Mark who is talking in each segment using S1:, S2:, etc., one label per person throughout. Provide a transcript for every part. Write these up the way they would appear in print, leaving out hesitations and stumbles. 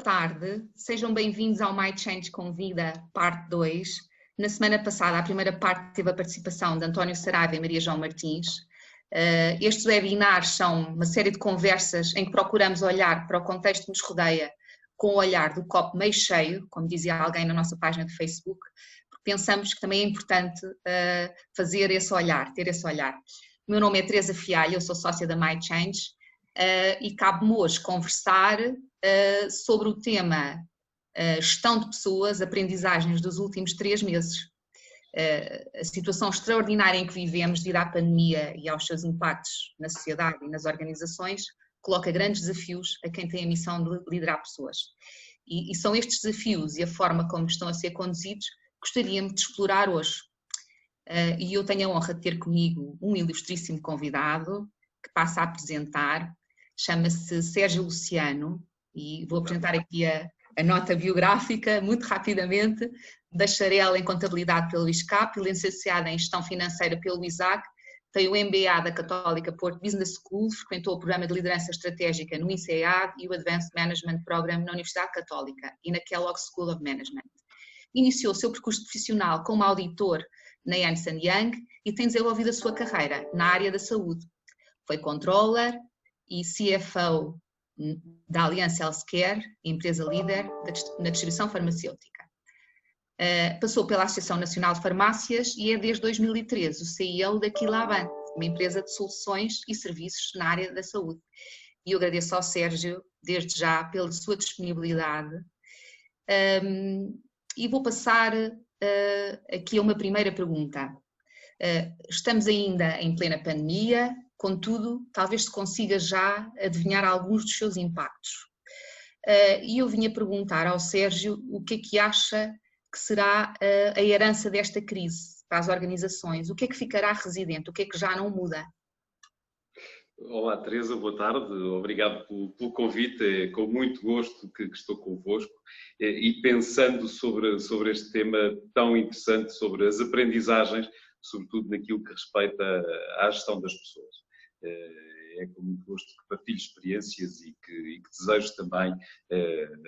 S1: tarde, sejam bem-vindos ao My Change Convida, parte 2. Na semana passada, a primeira parte teve a participação de António Saraiva e Maria João Martins. Estes webinars são uma série de conversas em que procuramos olhar para o contexto que nos rodeia com o olhar do copo meio cheio, como dizia alguém na nossa página de Facebook, porque pensamos que também é importante fazer esse olhar, ter esse olhar. O meu nome é Teresa Fialho, eu sou sócia da My Change e cabe-me hoje conversar sobre o tema gestão de pessoas, aprendizagens dos últimos 3 meses. A situação extraordinária em que vivemos devido à pandemia e aos seus impactos na sociedade e nas organizações coloca grandes desafios a quem tem a missão de liderar pessoas. E são estes desafios e a forma como estão a ser conduzidos que gostaríamos de explorar hoje. E eu tenho a honra de ter comigo um ilustríssimo convidado que passa a apresentar, chama-se Sérgio Luciano, e vou apresentar aqui a nota biográfica, muito rapidamente. Bacharel em Contabilidade pelo ISCAP, licenciada em Gestão Financeira pelo ISAC, tem o MBA da Católica Porto Business School, frequentou o programa de Liderança Estratégica no INSEAD e o Advanced Management Program na Universidade Católica e na Kellogg School of Management. Iniciou o seu percurso profissional como auditor na Ernst & Young e tem desenvolvido a sua carreira na área da saúde. Foi controller e CFO da Aliança Healthcare, empresa líder na distribuição farmacêutica. Passou pela Associação Nacional de Farmácias e é desde 2013 o CEO da Quilabant, uma empresa de soluções e serviços na área da saúde. E eu agradeço ao Sérgio, desde já, pela sua disponibilidade. E vou passar aqui a uma primeira pergunta. Estamos ainda em plena pandemia, contudo, talvez se consiga já adivinhar alguns dos seus impactos. E eu vinha perguntar ao Sérgio o que é que acha que será a herança desta crise para as organizações, o que é que ficará residente, o que é que já não muda?
S2: Olá Teresa, boa tarde, obrigado pelo convite, é com muito gosto que estou convosco e pensando sobre este tema tão interessante, sobre as aprendizagens, sobretudo naquilo que respeita à gestão das pessoas. É com muito gosto que partilho experiências e que desejo também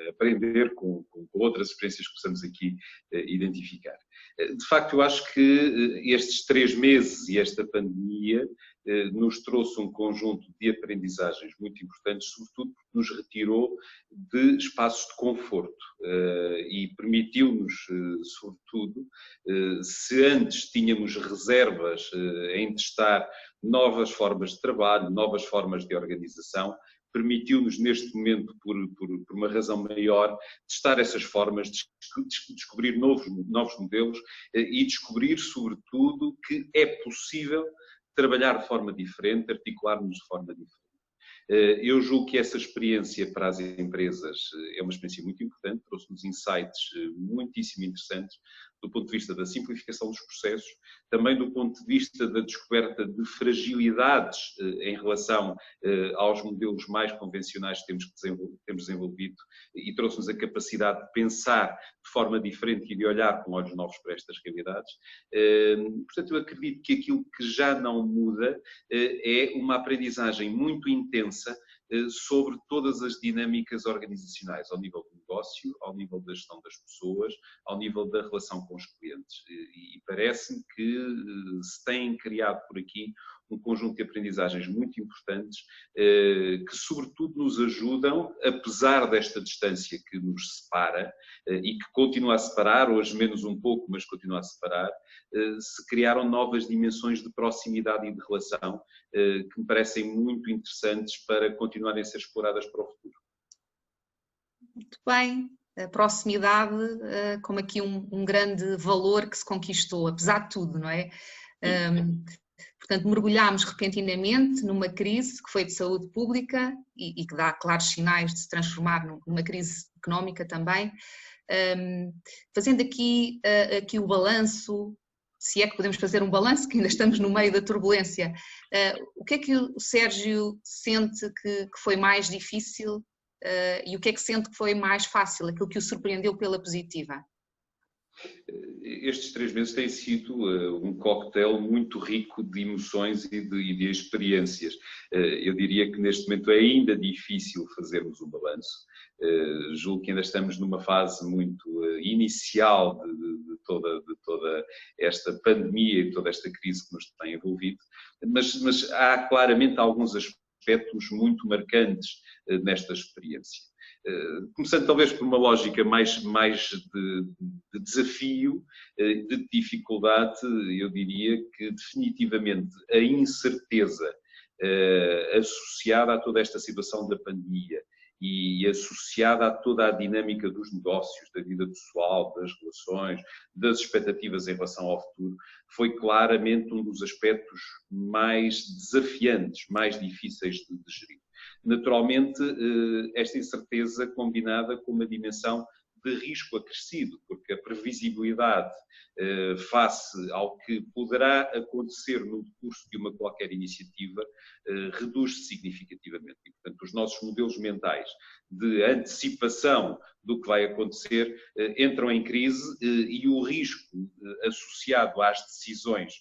S2: aprender com outras experiências que possamos aqui identificar. De facto, eu acho que estes 3 meses e esta pandemia nos trouxe um conjunto de aprendizagens muito importantes, sobretudo porque nos retirou de espaços de conforto e permitiu-nos, sobretudo, se antes tínhamos reservas em testar novas formas de trabalho, novas formas de organização, permitiu-nos neste momento, por uma razão maior, testar essas formas, descobrir novos modelos e descobrir, sobretudo, que é possível trabalhar de forma diferente, articular-nos de forma diferente. Eu julgo que essa experiência para as empresas é uma experiência muito importante, trouxe-nos insights muitíssimo interessantes do ponto de vista da simplificação dos processos, também do ponto de vista da descoberta de fragilidades em relação aos modelos mais convencionais que temos desenvolvido e trouxe-nos a capacidade de pensar de forma diferente e de olhar com olhos novos para estas realidades. Portanto, eu acredito que aquilo que já não muda é uma aprendizagem muito intensa sobre todas as dinâmicas organizacionais, ao nível do negócio, ao nível da gestão das pessoas, ao nível da relação com os clientes. E parece-me que se têm criado por aqui um conjunto de aprendizagens muito importantes que, sobretudo, nos ajudam, apesar desta distância que nos separa e que continua a separar, hoje menos um pouco, mas continua a separar, se criaram novas dimensões de proximidade e de relação que me parecem muito interessantes para continuarem a ser exploradas para o futuro.
S1: Muito bem. A proximidade como aqui um grande valor que se conquistou, apesar de tudo, não é? Portanto, mergulhámos repentinamente numa crise que foi de saúde pública e que dá claros sinais de se transformar numa crise económica também. Fazendo aqui o balanço, se é que podemos fazer um balanço, que ainda estamos no meio da turbulência, o que é que o Sérgio sente que foi mais difícil e o que é que sente que foi mais fácil, aquilo que o surpreendeu pela positiva?
S2: Estes 3 meses têm sido um cocktail muito rico de emoções e de experiências. Eu diria que neste momento é ainda difícil fazermos um balanço. Julgo que ainda estamos numa fase muito inicial de toda esta pandemia e toda esta crise que nos tem envolvido, mas há claramente alguns aspectos muito marcantes nesta experiência. Começando talvez por uma lógica mais de desafio, de dificuldade, eu diria que definitivamente a incerteza associada a toda esta situação da pandemia e associada a toda a dinâmica dos negócios, da vida pessoal, das relações, das expectativas em relação ao futuro, foi claramente um dos aspectos mais desafiantes, mais difíceis de gerir. Naturalmente, esta incerteza combinada com uma dimensão de risco acrescido, porque a previsibilidade face ao que poderá acontecer no decurso de uma qualquer iniciativa reduz-se significativamente. E, portanto, os nossos modelos mentais de antecipação do que vai acontecer entram em crise e o risco associado às decisões,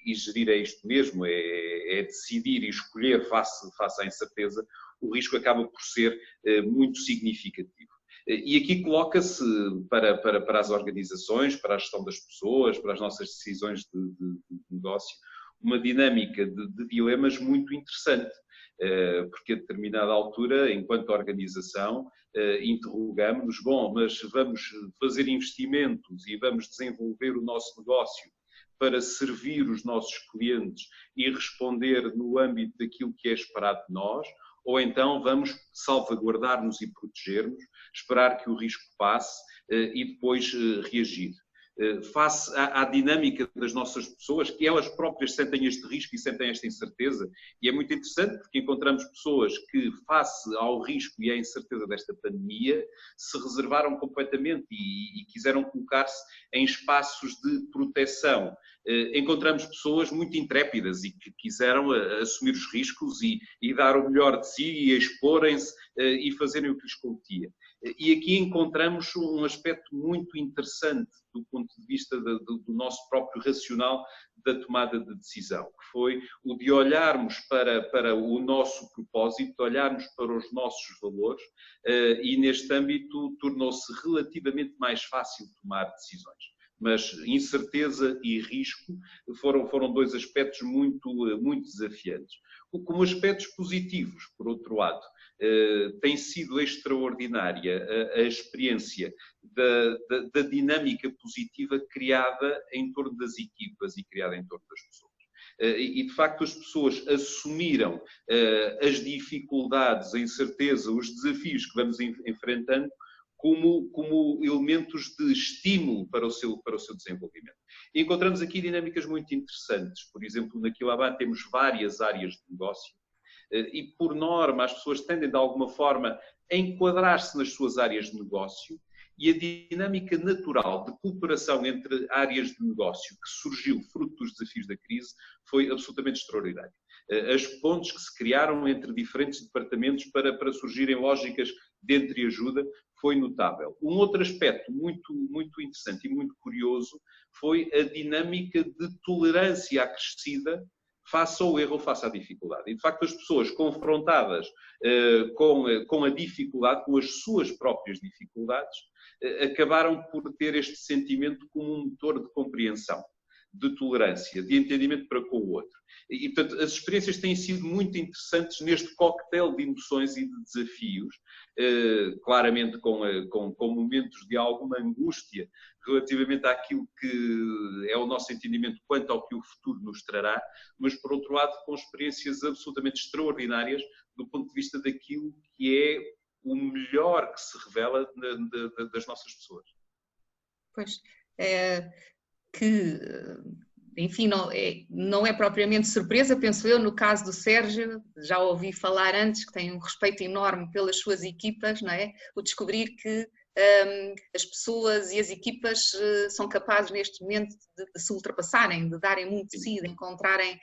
S2: e gerir é isto mesmo, é decidir e escolher face à incerteza, o risco acaba por ser muito significativo. E aqui coloca-se para as organizações, para a gestão das pessoas, para as nossas decisões de negócio, uma dinâmica de dilemas muito interessante, porque a determinada altura, enquanto organização, interrogamos-nos, bom, mas vamos fazer investimentos e vamos desenvolver o nosso negócio para servir os nossos clientes e responder no âmbito daquilo que é esperado de nós, ou então vamos salvaguardar-nos e proteger-nos, esperar que o risco passe e depois reagir. Face à dinâmica das nossas pessoas, que elas próprias sentem este risco e sentem esta incerteza, e é muito interessante porque encontramos pessoas que, face ao risco e à incerteza desta pandemia, se reservaram completamente e quiseram colocar-se em espaços de proteção. Encontramos pessoas muito intrépidas e que quiseram assumir os riscos e dar o melhor de si e exporem-se e fazerem o que lhes competia. E aqui encontramos um aspecto muito interessante do ponto de vista do nosso próprio racional da tomada de decisão, que foi o de olharmos para o nosso propósito, olharmos para os nossos valores e neste âmbito tornou-se relativamente mais fácil tomar decisões. Mas incerteza e risco foram dois aspectos muito desafiantes. Como aspectos positivos, por outro lado, tem sido extraordinária a experiência da dinâmica positiva criada em torno das equipas e criada em torno das pessoas. E, de facto, as pessoas assumiram as dificuldades, a incerteza, os desafios que vamos enfrentando como elementos de estímulo para o seu desenvolvimento. E encontramos aqui dinâmicas muito interessantes. Por exemplo, na Quilabá temos várias áreas de negócio e, por norma, as pessoas tendem, de alguma forma, a enquadrar-se nas suas áreas de negócio e a dinâmica natural de cooperação entre áreas de negócio que surgiu fruto dos desafios da crise foi absolutamente extraordinária. As pontes que se criaram entre diferentes departamentos para surgirem lógicas de entreajuda foi notável. Um outro aspecto muito interessante e muito curioso foi a dinâmica de tolerância acrescida face ao erro ou face à dificuldade. E, de facto, as pessoas confrontadas com a dificuldade, com as suas próprias dificuldades, acabaram por ter este sentimento como um motor de compreensão, de tolerância, de entendimento para com o outro. E, portanto, as experiências têm sido muito interessantes neste coquetel de emoções e de desafios, claramente com momentos de alguma angústia relativamente àquilo que é o nosso entendimento quanto ao que o futuro nos trará, mas, por outro lado, com experiências absolutamente extraordinárias do ponto de vista daquilo que é o melhor que se revela das nossas pessoas.
S1: Pois, enfim, não é propriamente surpresa, penso eu, no caso do Sérgio, já ouvi falar antes, que tem um respeito enorme pelas suas equipas, não é? O descobrir que as pessoas e as equipas são capazes neste momento de se ultrapassarem, de darem muito de si, de encontrarem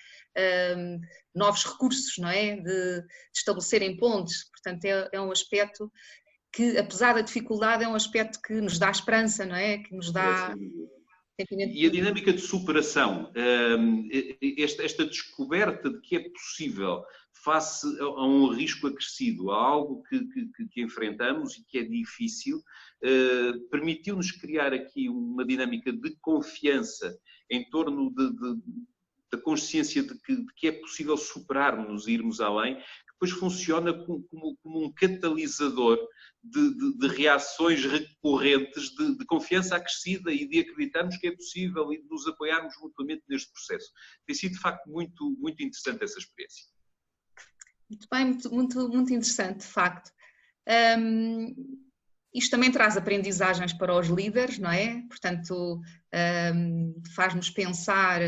S1: novos recursos, não é? De estabelecerem pontes. Portanto, é um aspecto que, apesar da dificuldade, é um aspecto que nos dá esperança, não é? Que nos dá
S2: E a dinâmica de superação, esta descoberta de que é possível, face a um risco acrescido, a algo que enfrentamos e que é difícil, permitiu-nos criar aqui uma dinâmica de confiança em torno da consciência de que é possível superarmos e irmos além, que depois funciona como um catalisador de reações recorrentes, de confiança acrescida e de acreditarmos que é possível e de nos apoiarmos mutuamente neste processo. Tem sido, de facto, muito, muito interessante essa experiência.
S1: Muito bem, muito interessante, de facto. Isto também traz aprendizagens para os líderes, não é? Portanto, faz-nos pensar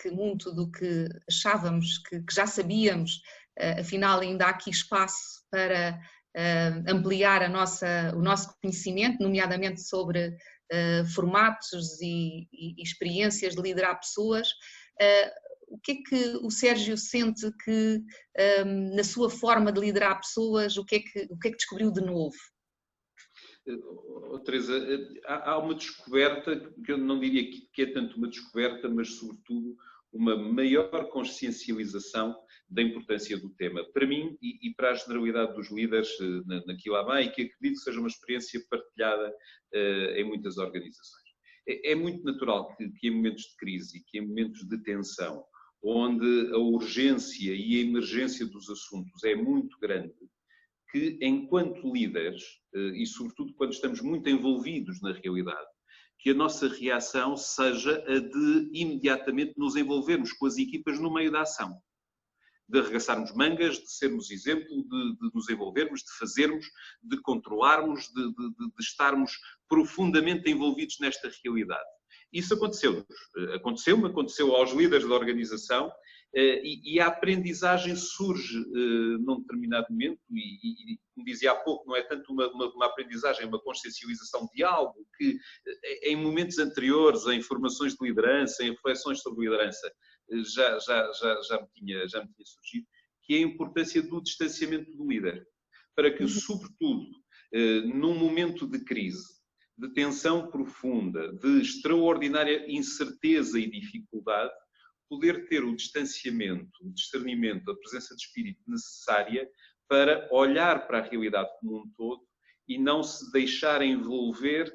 S1: que muito do que achávamos que já sabíamos, afinal ainda há aqui espaço para ampliar o nosso conhecimento, nomeadamente sobre formatos e experiências de liderar pessoas. O que é que o Sérgio sente que, na sua forma de liderar pessoas, o que é que descobriu de novo?
S2: Teresa, há uma descoberta, que eu não diria que é tanto uma descoberta, mas sobretudo uma maior consciencialização da importância do tema. Para mim e para a generalidade dos líderes naquilo lá bem, e que acredito que seja uma experiência partilhada em muitas organizações. É muito natural que em momentos de crise e que em momentos de tensão, onde a urgência e a emergência dos assuntos é muito grande, que enquanto líderes, e sobretudo quando estamos muito envolvidos na realidade, que a nossa reação seja a de imediatamente nos envolvermos com as equipas no meio da ação. De arregaçarmos mangas, de sermos exemplo, de nos envolvermos, de fazermos, de controlarmos, de estarmos profundamente envolvidos nesta realidade. Isso aconteceu aos líderes da organização, e a aprendizagem surge num determinado momento, e como dizia há pouco, não é tanto uma aprendizagem, uma consciencialização de algo que em momentos anteriores, em formações de liderança, em reflexões sobre liderança, já me tinha surgido, que é a importância do distanciamento do líder, para que, sobretudo, num momento de crise, de tensão profunda, de extraordinária incerteza e dificuldade, poder ter o distanciamento, o discernimento, a presença de espírito necessária para olhar para a realidade como um todo e não se deixar envolver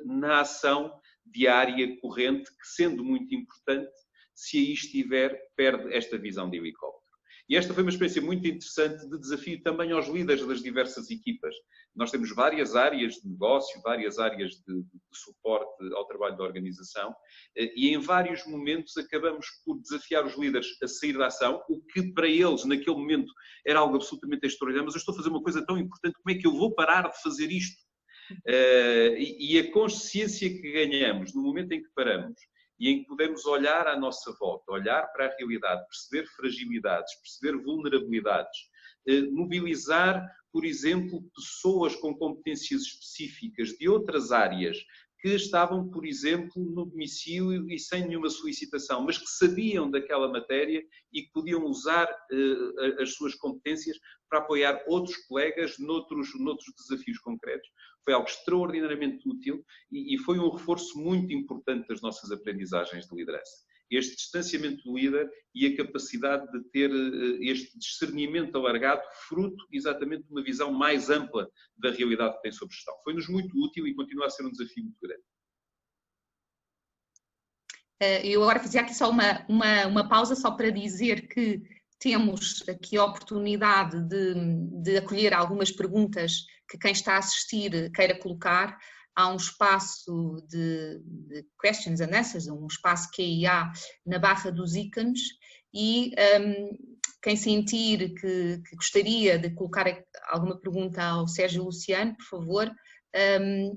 S2: na ação diária, corrente, que, sendo muito importante, se aí estiver, perde esta visão de helicóptero. E esta foi uma experiência muito interessante de desafio também aos líderes das diversas equipas. Nós temos várias áreas de negócio, várias áreas de suporte ao trabalho da organização, e em vários momentos acabamos por desafiar os líderes a sair da ação, o que para eles naquele momento era algo absolutamente extraordinário, mas eu estou a fazer uma coisa tão importante, como é que eu vou parar de fazer isto? E a consciência que ganhamos no momento em que paramos e em que podemos olhar à nossa volta, olhar para a realidade, perceber fragilidades, perceber vulnerabilidades, mobilizar, por exemplo, pessoas com competências específicas de outras áreas que estavam, por exemplo, no domicílio e sem nenhuma solicitação, mas que sabiam daquela matéria e que podiam usar as suas competências para apoiar outros colegas noutros desafios concretos. Foi algo extraordinariamente útil e foi um reforço muito importante das nossas aprendizagens de liderança. Este distanciamento do líder e a capacidade de ter este discernimento alargado, fruto exatamente de uma visão mais ampla da realidade que tem sobre gestão. Foi-nos muito útil e continua a ser um desafio muito grande.
S1: Eu agora fazia aqui só uma pausa só para dizer que temos aqui a oportunidade de acolher algumas perguntas que quem está a assistir queira colocar. Há um espaço de questions and answers, um espaço QIA na barra dos ícones e quem sentir que gostaria de colocar alguma pergunta ao Sérgio Luciano, por favor,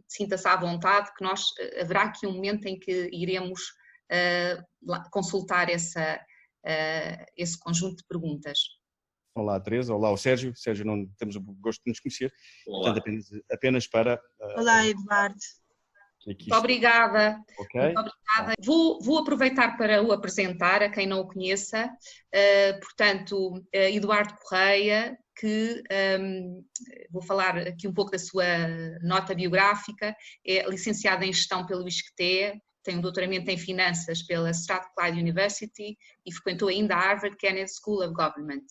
S1: sinta-se à vontade, que haverá aqui um momento em que iremos consultar esse conjunto de perguntas.
S3: Olá, Teresa. Olá, o Sérgio. Sérgio, não temos o gosto de nos conhecer.
S2: Olá.
S3: Portanto, apenas para...
S4: Olá, Eduardo.
S1: Muito obrigada.
S3: Okay.
S1: Muito obrigada. Vou aproveitar para o apresentar a quem não o conheça. Portanto, Eduardo Correia, que vou falar aqui um pouco da sua nota biográfica, é licenciado em Gestão pelo ISCTE, tem um doutoramento em finanças pela Strathclyde University e frequentou ainda a Harvard Kennedy School of Government.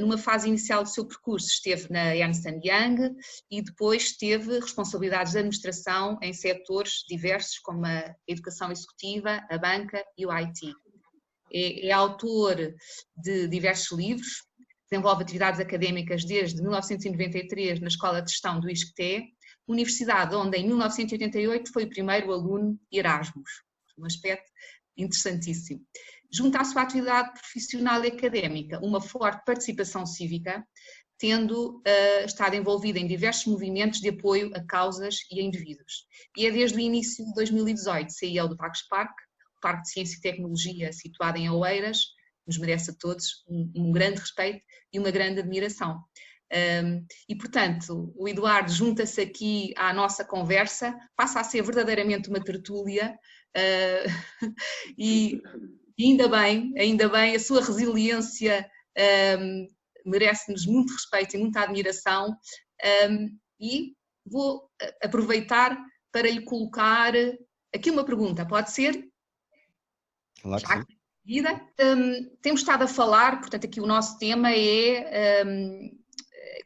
S1: Numa fase inicial do seu percurso esteve na Ernst & Young e depois teve responsabilidades de administração em setores diversos como a educação executiva, a banca e o IT. É autor de diversos livros, desenvolve atividades académicas desde 1993 na Escola de Gestão do ISCTE, universidade onde em 1988 foi o primeiro aluno Erasmus, um aspecto interessantíssimo. Junto à sua atividade profissional e académica, uma forte participação cívica, tendo estado envolvida em diversos movimentos de apoio a causas e a indivíduos. E é desde o início de 2018, CEO do Tagus Park, o Parque de Ciência e Tecnologia situado em Oeiras, nos merece a todos um grande respeito e uma grande admiração. E, portanto, o Eduardo junta-se aqui à nossa conversa, passa a ser verdadeiramente uma tertúlia e ainda bem, a sua resiliência merece-nos muito respeito e muita admiração e vou aproveitar para lhe colocar aqui uma pergunta, pode ser?
S3: Claro que sim.
S1: Temos estado a falar, portanto aqui o nosso tema é,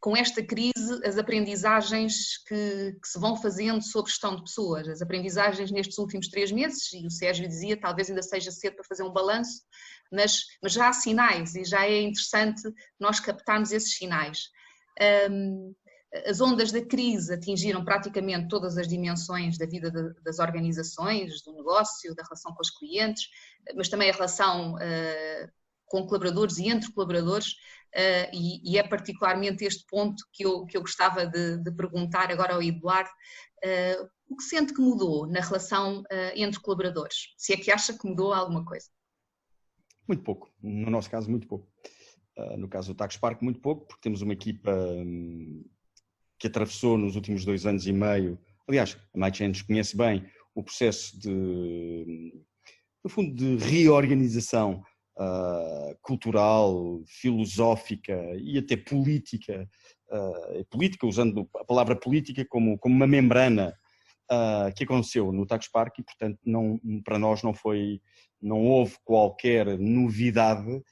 S1: com esta crise, as aprendizagens que se vão fazendo sobre gestão de pessoas, as aprendizagens nestes últimos 3 meses, e o Sérgio dizia, talvez ainda seja cedo para fazer um balanço, mas já há sinais e já é interessante nós captarmos esses sinais. As ondas da crise atingiram praticamente todas as dimensões da vida das organizações, do negócio, da relação com os clientes, mas também a relação com colaboradores e entre colaboradores, e é particularmente este ponto que eu gostava de perguntar agora ao Eduardo. O que sente que mudou na relação entre colaboradores? Se é que acha que mudou alguma coisa?
S3: Muito pouco, no nosso caso muito pouco. No caso do Tagus Park muito pouco, porque temos uma equipa que atravessou nos últimos 2 anos e meio, aliás, a MyChange conhece bem o processo no fundo, de reorganização cultural, filosófica e até política, usando a palavra política como uma membrana que aconteceu no Tagus Park e, portanto, para nós não houve qualquer novidade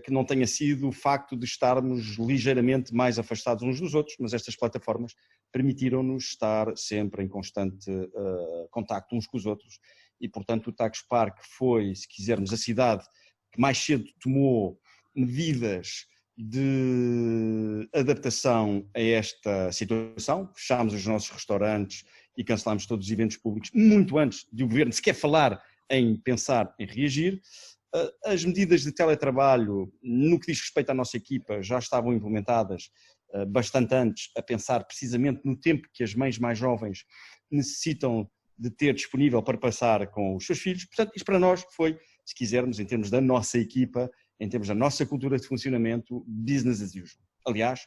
S3: que não tenha sido o facto de estarmos ligeiramente mais afastados uns dos outros, mas estas plataformas permitiram-nos estar sempre em constante contacto uns com os outros e, portanto, o Tagus Park foi, se quisermos, a cidade que mais cedo tomou medidas de adaptação a esta situação. Fechámos os nossos restaurantes e cancelámos todos os eventos públicos muito antes de o governo sequer falar em pensar em reagir. As medidas de teletrabalho, no que diz respeito à nossa equipa, já estavam implementadas bastante antes, a pensar precisamente no tempo que as mães mais jovens necessitam de ter disponível para passar com os seus filhos. Portanto, isto para nós foi, se quisermos, em termos da nossa equipa, em termos da nossa cultura de funcionamento, business as usual. Aliás,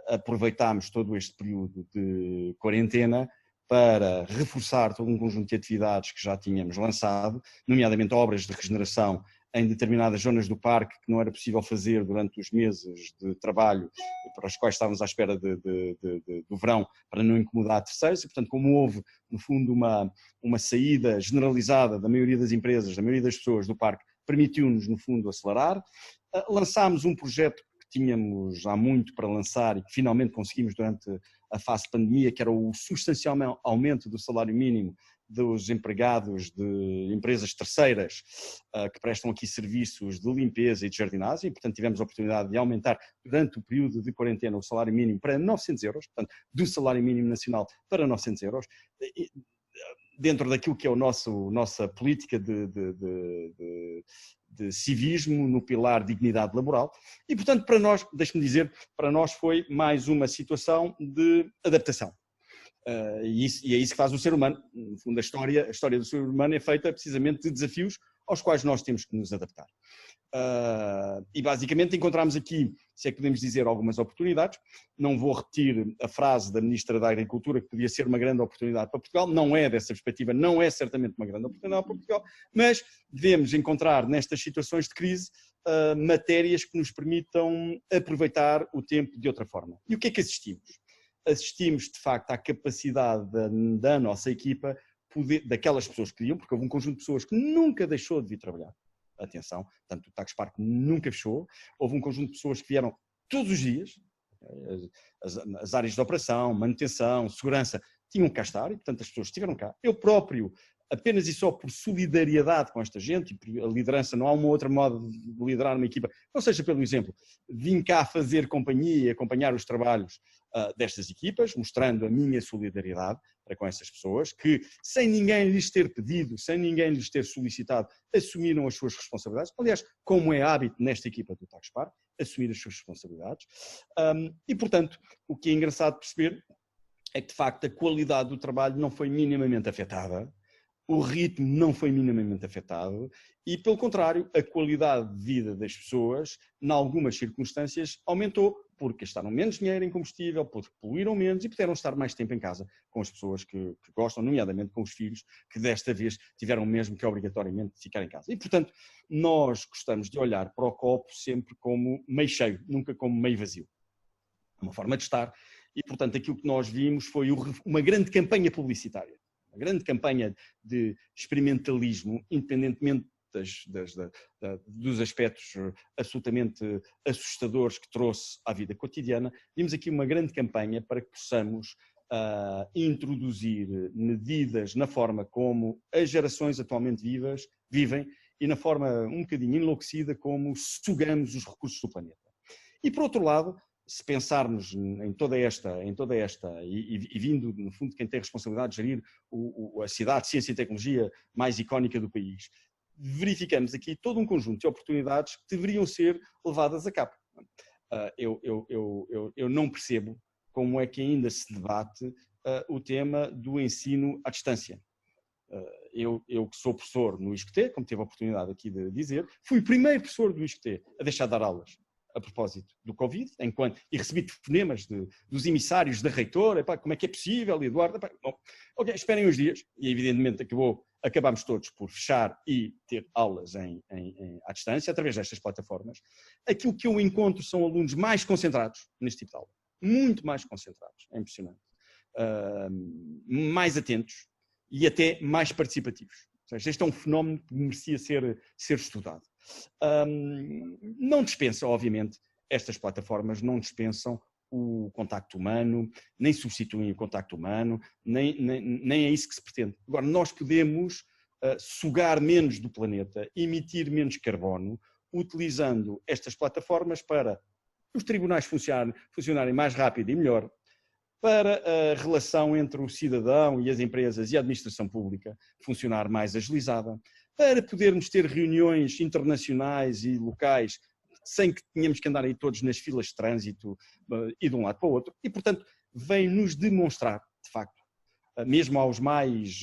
S3: aproveitámos todo este período de quarentena para reforçar todo um conjunto de atividades que já tínhamos lançado, nomeadamente obras de regeneração em determinadas zonas do parque que não era possível fazer durante os meses de trabalho para os quais estávamos à espera do verão para não incomodar terceiros e, portanto, como houve, no fundo, uma saída generalizada da maioria das empresas, da maioria das pessoas do parque, permitiu-nos, no fundo, acelerar. Lançámos um projeto que tínhamos há muito para lançar e que finalmente conseguimos durante a fase de pandemia, que era o substancial aumento do salário mínimo dos empregados de empresas terceiras que prestam aqui serviços de limpeza e de jardinagem, e, portanto, tivemos a oportunidade de aumentar durante o período de quarentena o salário mínimo para 900 euros, portanto, do salário mínimo nacional para 900 euros, dentro daquilo que é nossa política de civismo no pilar dignidade laboral. E, portanto, para nós, deixe-me dizer, para nós foi mais uma situação de adaptação. E é isso que faz o ser humano. No fundo, a história do ser humano é feita precisamente de desafios aos quais nós temos que nos adaptar. E basicamente encontramos aqui, se é que podemos dizer, algumas oportunidades. Não vou repetir a frase da Ministra da Agricultura que podia ser uma grande oportunidade para Portugal, não é dessa perspectiva, não é certamente uma grande oportunidade para Portugal, mas devemos encontrar nestas situações de crise matérias que nos permitam aproveitar o tempo de outra forma. E o que é que assistimos? Assistimos de facto à capacidade da nossa equipa daquelas pessoas que queriam, porque houve um conjunto de pessoas que nunca deixou de vir trabalhar. Atenção, portanto, o Tax Park nunca fechou. Houve um conjunto de pessoas que vieram todos os dias, as áreas de operação, manutenção, segurança, tinham que cá estar e, portanto, as pessoas estiveram cá. Eu próprio, apenas e só por solidariedade com esta gente, e a liderança, não há uma outra modo de liderar uma equipa, não seja pelo exemplo, vim cá fazer companhia e acompanhar os trabalhos destas equipas, mostrando a minha solidariedade para com essas pessoas, que sem ninguém lhes ter pedido, sem ninguém lhes ter solicitado, assumiram as suas responsabilidades. Aliás, como é hábito nesta equipa do Tax Park, assumir as suas responsabilidades. E, portanto, o que é engraçado perceber é que, de facto, a qualidade do trabalho não foi minimamente afetada, o ritmo não foi minimamente afetado e, pelo contrário, a qualidade de vida das pessoas, em algumas circunstâncias, aumentou, porque gastaram menos dinheiro em combustível, porque poluíram menos e puderam estar mais tempo em casa com as pessoas que gostam, nomeadamente com os filhos, que desta vez tiveram mesmo que obrigatoriamente ficar em casa. E, portanto, nós gostamos de olhar para o copo sempre como meio cheio, nunca como meio vazio. Uma forma de estar. E, portanto, aquilo que nós vimos foi uma grande campanha publicitária. Uma grande campanha de experimentalismo, independentemente dos aspectos absolutamente assustadores que trouxe à vida cotidiana. Vimos aqui uma grande campanha para que possamos introduzir medidas na forma como as gerações atualmente vivem e na forma um bocadinho enlouquecida como sugamos os recursos do planeta. E, por outro lado, se pensarmos em toda esta e vindo, no fundo, de quem tem responsabilidade de gerir a cidade de ciência e tecnologia mais icónica do país, verificamos aqui todo um conjunto de oportunidades que deveriam ser levadas a cabo. Eu não percebo como é que ainda se debate o tema do ensino à distância. Eu que sou professor no ISCTE, como tive a oportunidade aqui de dizer, fui o primeiro professor do ISCTE a deixar de dar aulas a propósito do Covid, e recebi telefonemas dos emissários da reitora, como é que é possível, Eduardo? Bom, ok, esperem uns dias, e evidentemente acabámos todos por fechar e ter aulas à distância, através destas plataformas. Aquilo que eu encontro são alunos mais concentrados neste tipo de aula, muito mais concentrados, é impressionante, mais atentos e até mais participativos. Ou seja, este é um fenómeno que merecia ser estudado. Não dispensa, obviamente, estas plataformas não dispensam o contacto humano, nem substituem o contacto humano, nem é isso que se pretende. Agora, nós podemos sugar menos do planeta, emitir menos carbono, utilizando estas plataformas para os tribunais funcionarem mais rápido e melhor, para a relação entre o cidadão e as empresas e a administração pública funcionar mais agilizada, para podermos ter reuniões internacionais e locais sem que tenhamos que andar aí todos nas filas de trânsito e de um lado para o outro. E, portanto, vem-nos demonstrar, de facto, mesmo aos mais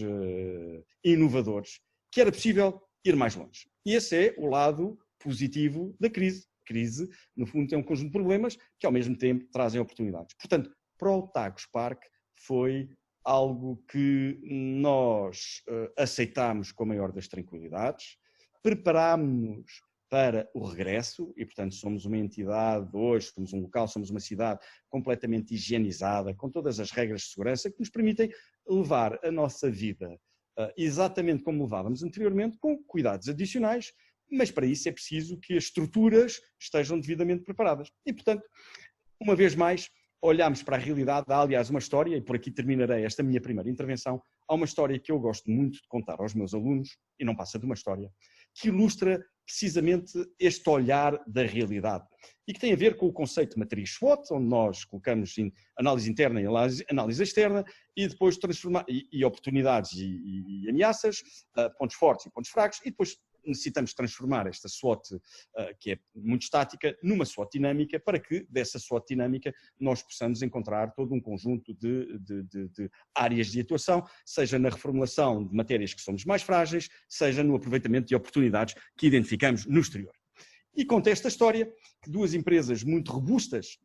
S3: inovadores, que era possível ir mais longe. E esse é o lado positivo da crise. A crise, no fundo, tem um conjunto de problemas que, ao mesmo tempo, trazem oportunidades. Portanto, para o Tax Park foi algo que nós aceitámos com a maior das tranquilidades, preparámos-nos para o regresso e, portanto, somos uma entidade hoje, somos um local, somos uma cidade completamente higienizada, com todas as regras de segurança que nos permitem levar a nossa vida exatamente como levávamos anteriormente, com cuidados adicionais, mas para isso é preciso que as estruturas estejam devidamente preparadas. E, portanto, uma vez mais, olhamos para a realidade. Há, aliás, uma história, e por aqui terminarei esta minha primeira intervenção, há uma história que eu gosto muito de contar aos meus alunos, e não passa de uma história, que ilustra precisamente este olhar da realidade e que tem a ver com o conceito de matriz SWOT, onde nós colocamos análise interna e análise externa e depois transformar e oportunidades e ameaças, pontos fortes e pontos fracos, e depois necessitamos transformar esta SWOT, que é muito estática, numa SWOT dinâmica, para que dessa SWOT dinâmica nós possamos encontrar todo um conjunto de áreas de atuação, seja na reformulação de matérias que somos mais frágeis, seja no aproveitamento de oportunidades que identificamos no exterior. E conta esta história que duas empresas muito robustas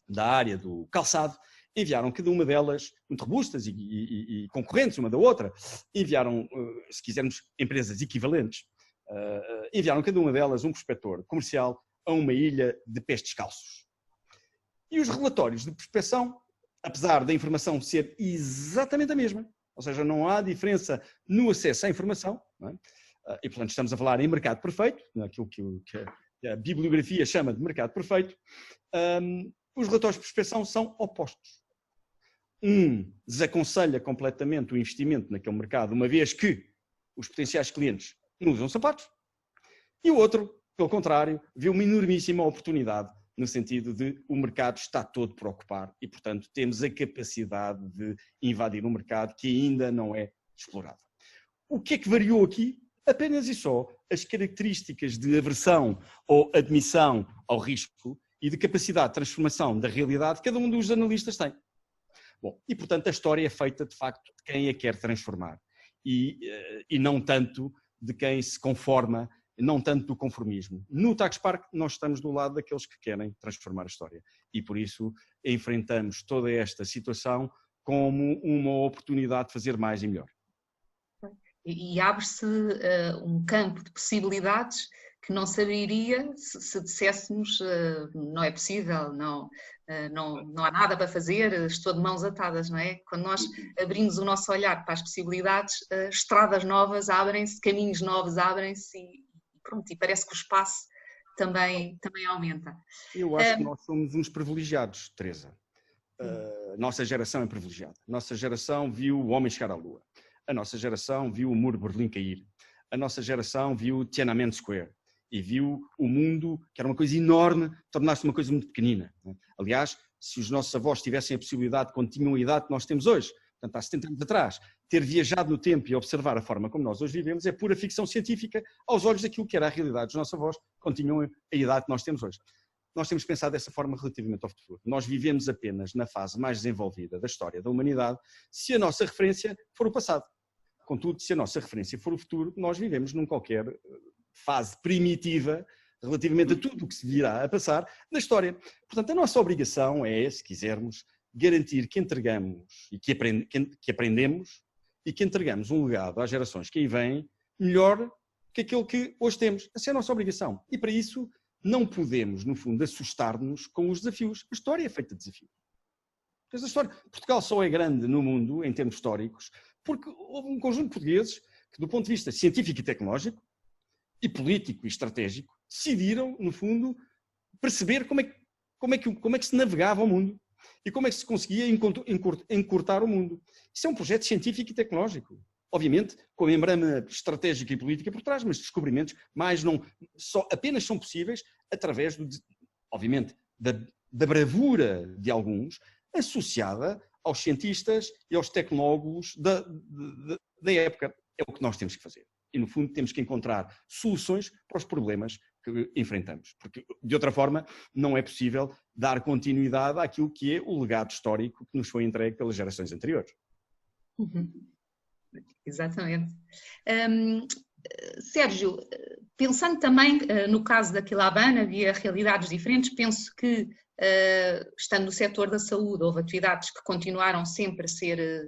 S3: da área do calçado enviaram cada uma delas, muito robustas e concorrentes uma da outra, enviaram, se quisermos, empresas equivalentes, enviaram cada uma delas um prospector comercial a uma ilha de pés descalços. E os relatórios de prospecção, apesar da informação ser exatamente a mesma, Ou seja, não há diferença no acesso à informação, não é? E, portanto, estamos a falar em mercado perfeito, naquilo que a bibliografia chama de mercado perfeito. Os relatórios de prospecção são opostos. Um desaconselha completamente o investimento naquele mercado, uma vez que os potenciais clientes não usam sapatos, e o outro, pelo contrário, vê uma enormíssima oportunidade no sentido de o mercado está todo por ocupar e, portanto, temos a capacidade de invadir um mercado que ainda não é explorado. O que é que variou aqui? Apenas e só as características de aversão ou admissão ao risco e de capacidade de transformação da realidade que cada um dos analistas tem. Bom, e, portanto, a história é feita, de facto, de quem a quer transformar e não tanto de quem se conforma, não tanto do conformismo. No Tax Park, nós estamos do lado daqueles que querem transformar a história e, por isso, enfrentamos toda esta situação como uma oportunidade de fazer mais e melhor.
S1: E abre-se um campo de possibilidades que não se abriria se disséssemos não é possível, não há nada para fazer, estou de mãos atadas, não é? Quando nós abrimos o nosso olhar para as possibilidades, estradas novas abrem-se, caminhos novos abrem-se e pronto, e parece que o espaço também aumenta.
S3: Eu acho que nós somos uns privilegiados, Teresa. A nossa geração é privilegiada. A nossa geração viu o homem chegar à Lua. A nossa geração viu o muro de Berlim cair. A nossa geração viu Tiananmen Square e viu o mundo, que era uma coisa enorme, tornar-se uma coisa muito pequenina. Aliás, se os nossos avós tivessem a possibilidade, quando tinham a idade que nós temos hoje, portanto há 70 anos atrás, ter viajado no tempo e observar a forma como nós hoje vivemos, é pura ficção científica aos olhos daquilo que era a realidade dos nossos avós quando tinham a idade que nós temos hoje. Nós temos pensado dessa forma relativamente ao futuro. Nós vivemos apenas na fase mais desenvolvida da história da humanidade se a nossa referência for o passado. Contudo, se a nossa referência for o futuro, nós vivemos num qualquer fase primitiva relativamente a tudo o que se virá a passar na história. Portanto, a nossa obrigação é, se quisermos, garantir que entregamos e que aprendemos e que entregamos um legado às gerações que aí vêm melhor que aquilo que hoje temos. Essa é a nossa obrigação. E para isso não podemos, no fundo, assustar-nos com os desafios. A história é feita de desafios. Portugal só é grande no mundo, em termos históricos, porque houve um conjunto de portugueses que, do ponto de vista científico e tecnológico, e político e estratégico, decidiram, no fundo, perceber como é que se navegava o mundo e como é que se conseguia encurtar o mundo. Isso é um projeto científico e tecnológico. Obviamente, com a membrana estratégica e política por trás, mas descobrimentos apenas são possíveis através, obviamente, da bravura de alguns, associada aos cientistas e aos tecnólogos da época. É o que nós temos que fazer. E, no fundo, temos que encontrar soluções para os problemas que enfrentamos. Porque, de outra forma, não é possível dar continuidade àquilo que é o legado histórico que nos foi entregue pelas gerações anteriores.
S1: Exatamente. Sérgio, pensando também no caso da Quilabana, havia realidades diferentes. Penso que, estando no setor da saúde, houve atividades que continuaram sempre a ser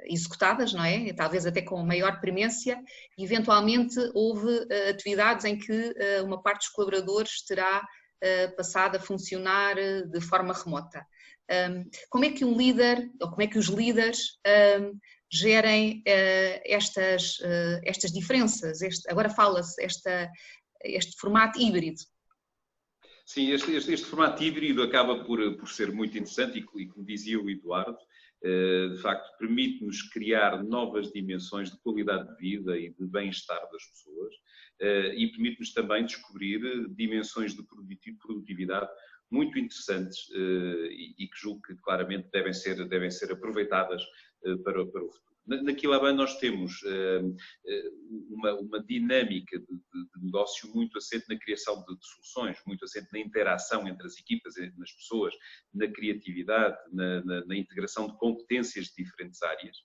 S1: executadas, não é? Talvez até com maior premência. Eventualmente houve atividades em que uma parte dos colaboradores terá passado a funcionar de forma remota. Como é que um líder, ou como é que os líderes gerem estas diferenças? Agora fala-se este formato híbrido.
S2: Sim, este formato híbrido acaba por ser muito interessante e como dizia o Eduardo, de facto permite-nos criar novas dimensões de qualidade de vida e de bem-estar das pessoas e permite-nos também descobrir dimensões de produtividade muito interessantes e que julgo que claramente devem ser aproveitadas para o futuro. Na Quilabana nós temos uma dinâmica de negócio muito assente na criação de soluções, muito assente na interação entre as equipas, nas pessoas, na criatividade, na integração de competências de diferentes áreas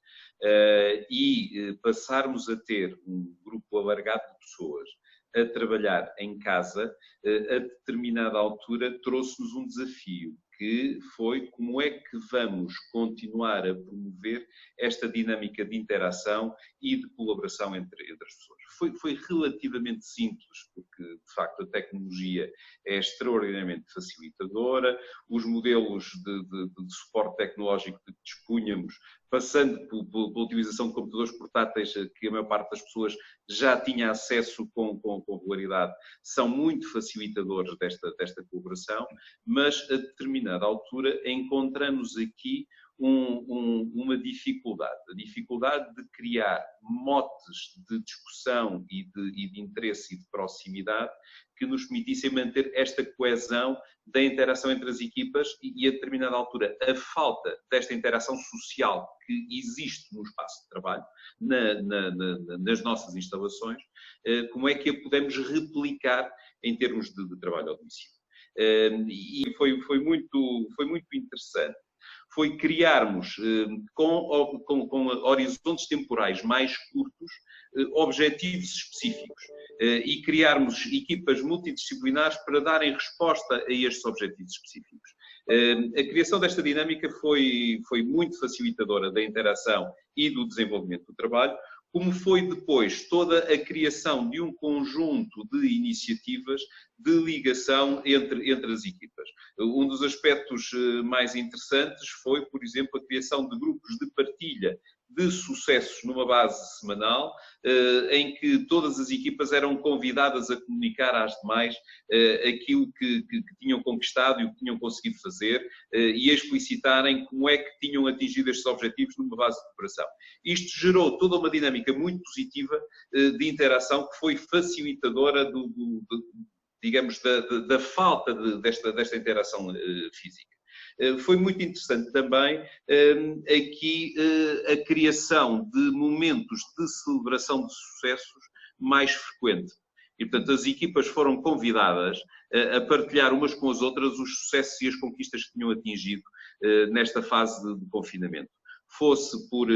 S2: e passarmos a ter um grupo alargado de pessoas a trabalhar em casa, a determinada altura trouxe-nos um desafio, que foi como é que vamos continuar a promover esta dinâmica de interação e de colaboração entre as pessoas. foi relativamente simples, porque de facto a tecnologia é extraordinariamente facilitadora, os modelos de suporte tecnológico que dispunhamos, passando pela utilização de computadores portáteis, que a maior parte das pessoas já tinha acesso com regularidade, são muito facilitadores desta colaboração, mas a determinada altura encontramos aqui uma dificuldade, a dificuldade de criar motes de discussão e de interesse e de proximidade que nos permitissem manter esta coesão da interação entre as equipas e a determinada altura a falta desta interação social que existe no espaço de trabalho, nas nossas instalações, como é que a podemos replicar em termos de trabalho ao domicílio. E foi muito interessante. Foi criarmos, com horizontes temporais mais curtos, objetivos específicos e criarmos equipas multidisciplinares para darem resposta a estes objetivos específicos. A criação desta dinâmica foi muito facilitadora da interação e do desenvolvimento do trabalho, como foi depois toda a criação de um conjunto de iniciativas de ligação entre as equipas. Um dos aspectos mais interessantes foi, por exemplo, a criação de grupos de partilha de sucessos numa base semanal, em que todas as equipas eram convidadas a comunicar às demais aquilo que tinham conquistado e o que tinham conseguido fazer e a explicitarem como é que tinham atingido estes objetivos numa base de cooperação. Isto gerou toda uma dinâmica muito positiva de interação que foi facilitadora digamos, da falta desta interação física. Foi muito interessante também aqui a criação de momentos de celebração de sucessos mais frequente. E, portanto, as equipas foram convidadas a partilhar umas com as outras os sucessos e as conquistas que tinham atingido nesta fase de confinamento. Fosse por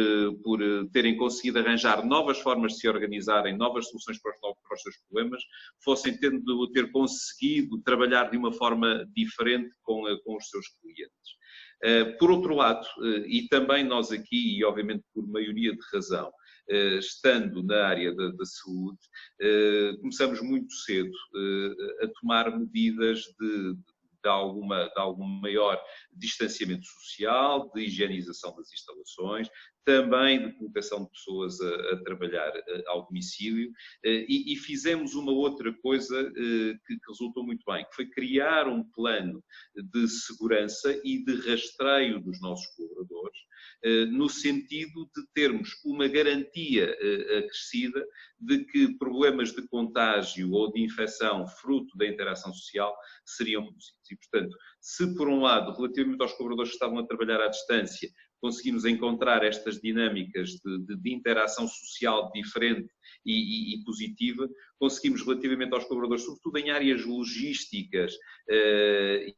S2: terem conseguido arranjar novas formas de se organizarem, novas soluções para os seus problemas, fossem ter conseguido trabalhar de uma forma diferente com os seus clientes. Por outro lado, e também nós aqui, e obviamente por maioria de razão, estando na área da saúde, começamos muito cedo a tomar medidas de algum maior distanciamento social, de higienização das instalações, também de colocação de pessoas a trabalhar ao domicílio, e fizemos uma outra coisa que resultou muito bem, que foi criar um plano de segurança e de rastreio dos nossos colaboradores, no sentido de termos uma garantia acrescida de que problemas de contágio ou de infecção fruto da interação social seriam reduzidos. E, portanto, se por um lado, relativamente aos colaboradores que estavam a trabalhar à distância, conseguimos encontrar estas dinâmicas de interação social diferente e positiva, conseguimos relativamente aos colaboradores, sobretudo em áreas logísticas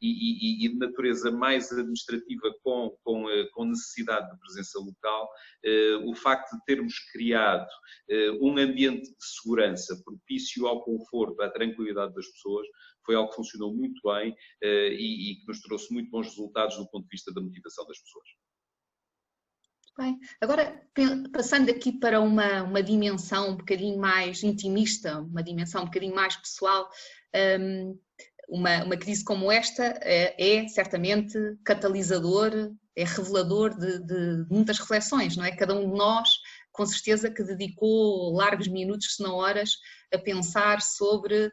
S2: e de natureza mais administrativa com necessidade de presença local, o facto de termos criado um ambiente de segurança propício ao conforto, à tranquilidade das pessoas, foi algo que funcionou muito bem e que nos trouxe muito bons resultados do ponto de vista da motivação das pessoas.
S1: Bem, agora passando aqui para uma dimensão um bocadinho mais intimista, uma dimensão um bocadinho mais pessoal, uma crise como esta é certamente catalisador, é revelador de muitas reflexões, não é? Cada um de nós, com certeza, que dedicou largos minutos, se não horas, a pensar sobre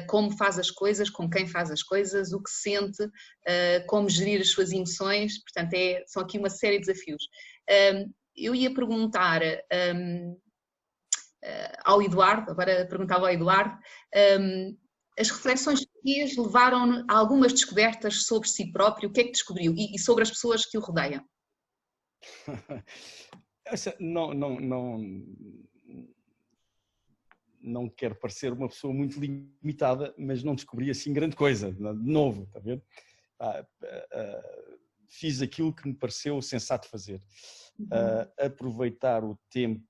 S1: como faz as coisas, com quem faz as coisas, o que sente, como gerir as suas emoções, portanto são aqui uma série de desafios. Eu ia perguntar ao Eduardo, agora perguntava ao Eduardo, as reflexões que fez levaram a algumas descobertas sobre si próprio, o que é que descobriu e sobre as pessoas que o rodeiam?
S3: Não quero parecer uma pessoa muito limitada, mas não descobri assim grande coisa, de novo, está a ver? Fiz aquilo que me pareceu sensato fazer. Aproveitar o tempo,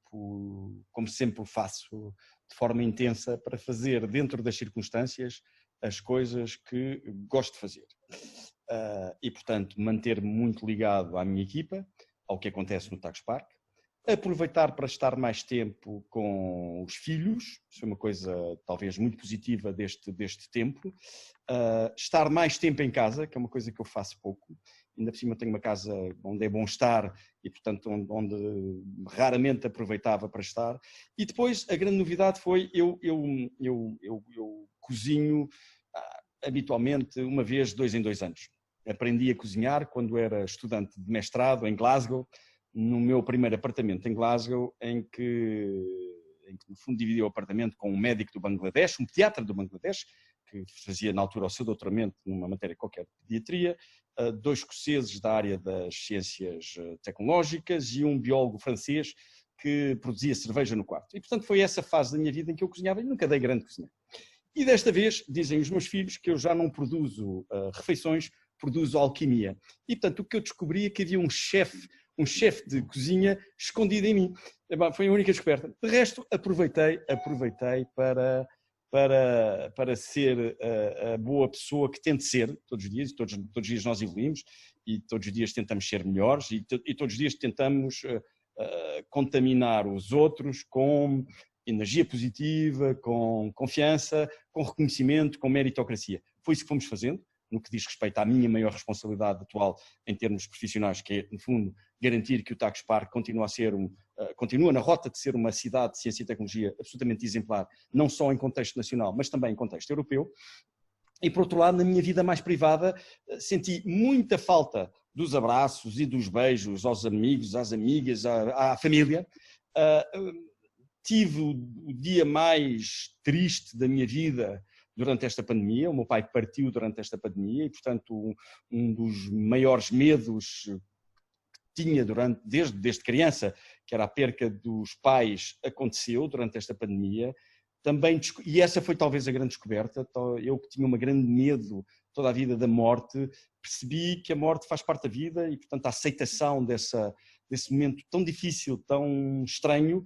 S3: como sempre faço, de forma intensa, para fazer, dentro das circunstâncias, as coisas que gosto de fazer. E, portanto, manter-me muito ligado à minha equipa, ao que acontece no Tagus Park, aproveitar para estar mais tempo com os filhos, isso é uma coisa talvez muito positiva deste tempo, estar mais tempo em casa, que é uma coisa que eu faço pouco, ainda por cima tenho uma casa onde é bom estar e portanto onde raramente aproveitava para estar, e depois a grande novidade foi eu cozinho habitualmente uma vez de 2 em 2 anos. Aprendi a cozinhar quando era estudante de mestrado em Glasgow, no meu primeiro apartamento em Glasgow, em que no fundo dividi o apartamento com um médico do Bangladesh, um pediatra do Bangladesh, que fazia na altura o seu doutoramento numa matéria qualquer de pediatria, 2 escoceses da área das ciências tecnológicas e um biólogo francês que produzia cerveja no quarto. E portanto foi essa fase da minha vida em que eu cozinhava e nunca dei grande cozinha. E desta vez dizem os meus filhos que eu já não produzo refeições, produzo alquimia. E portanto o que eu descobri é que havia um chefe de cozinha escondido em mim. Foi a única descoberta. De resto, aproveitei para ser a boa pessoa que tento ser todos os dias. Todos os dias nós evoluímos e todos os dias tentamos ser melhores e todos os dias tentamos contaminar os outros com energia positiva, com confiança, com reconhecimento, com meritocracia. Foi isso que fomos fazendo, no que diz respeito à minha maior responsabilidade atual em termos profissionais, que é, no fundo, garantir que o Tagus Park continua na rota de ser uma cidade de ciência e tecnologia absolutamente exemplar, não só em contexto nacional, mas também em contexto europeu. E, por outro lado, na minha vida mais privada, senti muita falta dos abraços e dos beijos aos amigos, às amigas, à família. Tive o dia mais triste da minha vida durante esta pandemia. O meu pai partiu durante esta pandemia e, portanto, um dos maiores medos que tinha desde criança, que era a perca dos pais, aconteceu durante esta pandemia. Também, e essa foi talvez a grande descoberta. Eu que tinha um grande medo toda a vida da morte, percebi que a morte faz parte da vida e, portanto, a aceitação desse momento tão difícil, tão estranho,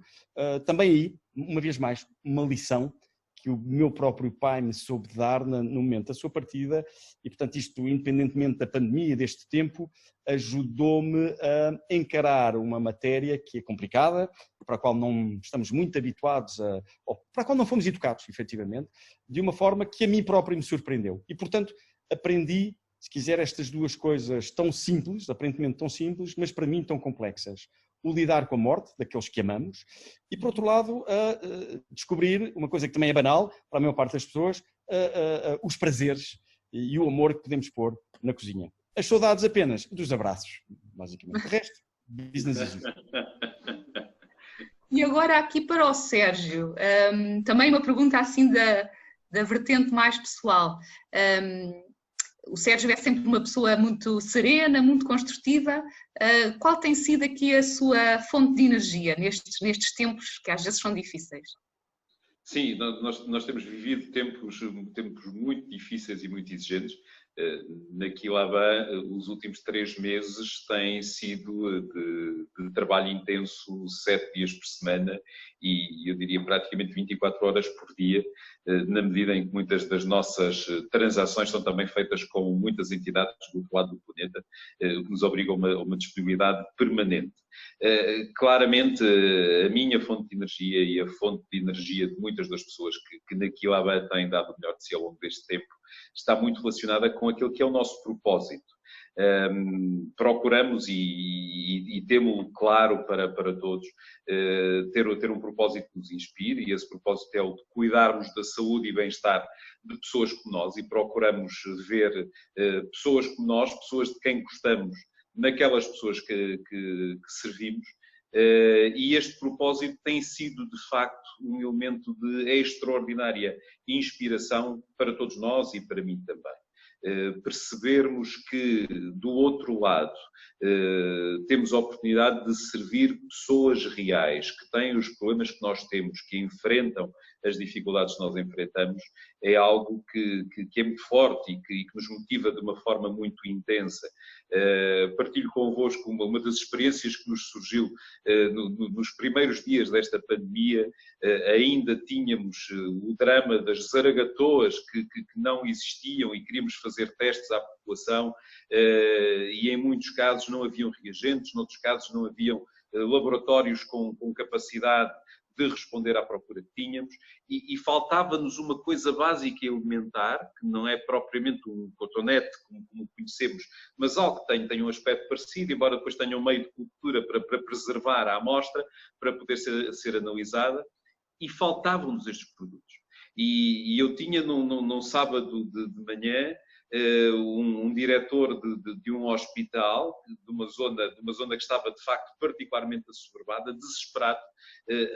S3: também aí, uma vez mais, uma lição que o meu próprio pai me soube dar no momento da sua partida e, portanto, isto, independentemente da pandemia e deste tempo, ajudou-me a encarar uma matéria que é complicada, para a qual não estamos muito habituados, ou para a qual não fomos educados, efetivamente, de uma forma que a mim próprio me surpreendeu. E, portanto, aprendi, se quiser, estas duas coisas tão simples, aparentemente tão simples, mas para mim tão complexas. O lidar com a morte daqueles que amamos e, por outro lado, descobrir uma coisa que também é banal para a maior parte das pessoas, os prazeres e o amor que podemos pôr na cozinha. As saudades apenas dos abraços, basicamente. O resto, business as usual.
S1: E agora aqui para o Sérgio, também uma pergunta assim da vertente mais pessoal. O Sérgio é sempre uma pessoa muito serena, muito construtiva. Qual tem sido aqui a sua fonte de energia nestes tempos que às vezes são difíceis?
S2: Sim, nós temos vivido tempos muito difíceis e muito exigentes. Na Quilabã, os últimos 3 meses têm sido de trabalho intenso, 7 dias por semana e eu diria praticamente 24 horas por dia, na medida em que muitas das nossas transações são também feitas com muitas entidades do outro lado do planeta, o que nos obriga a uma disponibilidade permanente. Claramente, a minha fonte de energia e a fonte de energia de muitas das pessoas que na Quilabã têm dado o melhor de si ao longo deste tempo está muito relacionada com aquilo que é o nosso propósito. Procuramos e temos claro para todos ter um propósito que nos inspire, e esse propósito é o de cuidarmos da saúde e bem-estar de pessoas como nós, e procuramos ver pessoas como nós, pessoas de quem gostamos, naquelas pessoas que servimos, e este propósito tem sido, de facto, um elemento de extraordinária inspiração para todos nós e para mim também. Percebermos que, do outro lado, temos a oportunidade de servir pessoas reais, que têm os problemas que nós temos, que enfrentam as dificuldades que nós enfrentamos, é algo que é muito forte e que nos motiva de uma forma muito intensa. Partilho convosco uma das experiências que nos surgiu nos primeiros dias desta pandemia. Ainda tínhamos o drama das zaragatoas que não existiam e queríamos fazer testes à população, e em muitos casos não haviam reagentes, noutros casos não haviam laboratórios com capacidade de responder à procura que tínhamos, e faltava-nos uma coisa básica e elementar, que não é propriamente um cotonete como conhecemos, mas algo que tenha um aspecto parecido, embora depois tenha um meio de cultura para preservar a amostra, para poder ser analisada, e faltavam-nos estes produtos. E eu tinha num sábado de manhã um diretor de um hospital, de uma zona que estava de facto particularmente assoberbada, desesperado,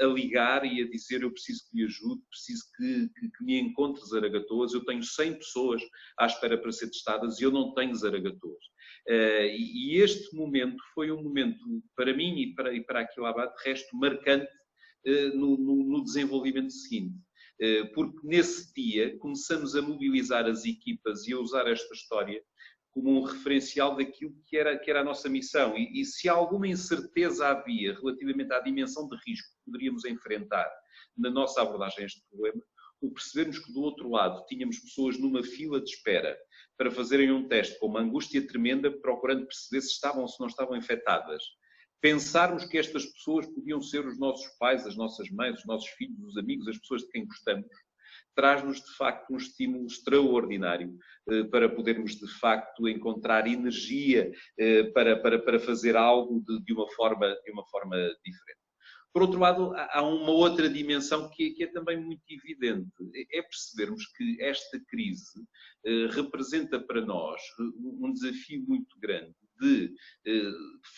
S2: a ligar e a dizer: eu preciso que me ajude, preciso que me encontre zaragatoas, eu tenho 100 pessoas à espera para ser testadas e eu não tenho zaragatoas. E este momento foi um momento, para mim e para Aquilabad, de resto, marcante no desenvolvimento seguinte. Porque nesse dia começamos a mobilizar as equipas e a usar esta história como um referencial daquilo que era a nossa missão. E se alguma incerteza havia relativamente à dimensão de risco que poderíamos enfrentar na nossa abordagem a este problema, o percebermos que do outro lado tínhamos pessoas numa fila de espera para fazerem um teste com uma angústia tremenda, procurando perceber se estavam ou se não estavam infectadas. Pensarmos que estas pessoas podiam ser os nossos pais, as nossas mães, os nossos filhos, os amigos, as pessoas de quem gostamos, traz-nos de facto um estímulo extraordinário para podermos de facto encontrar energia para fazer algo de uma forma diferente. Por outro lado, há uma outra dimensão que é também muito evidente. É percebermos que esta crise representa para nós um desafio muito grande de,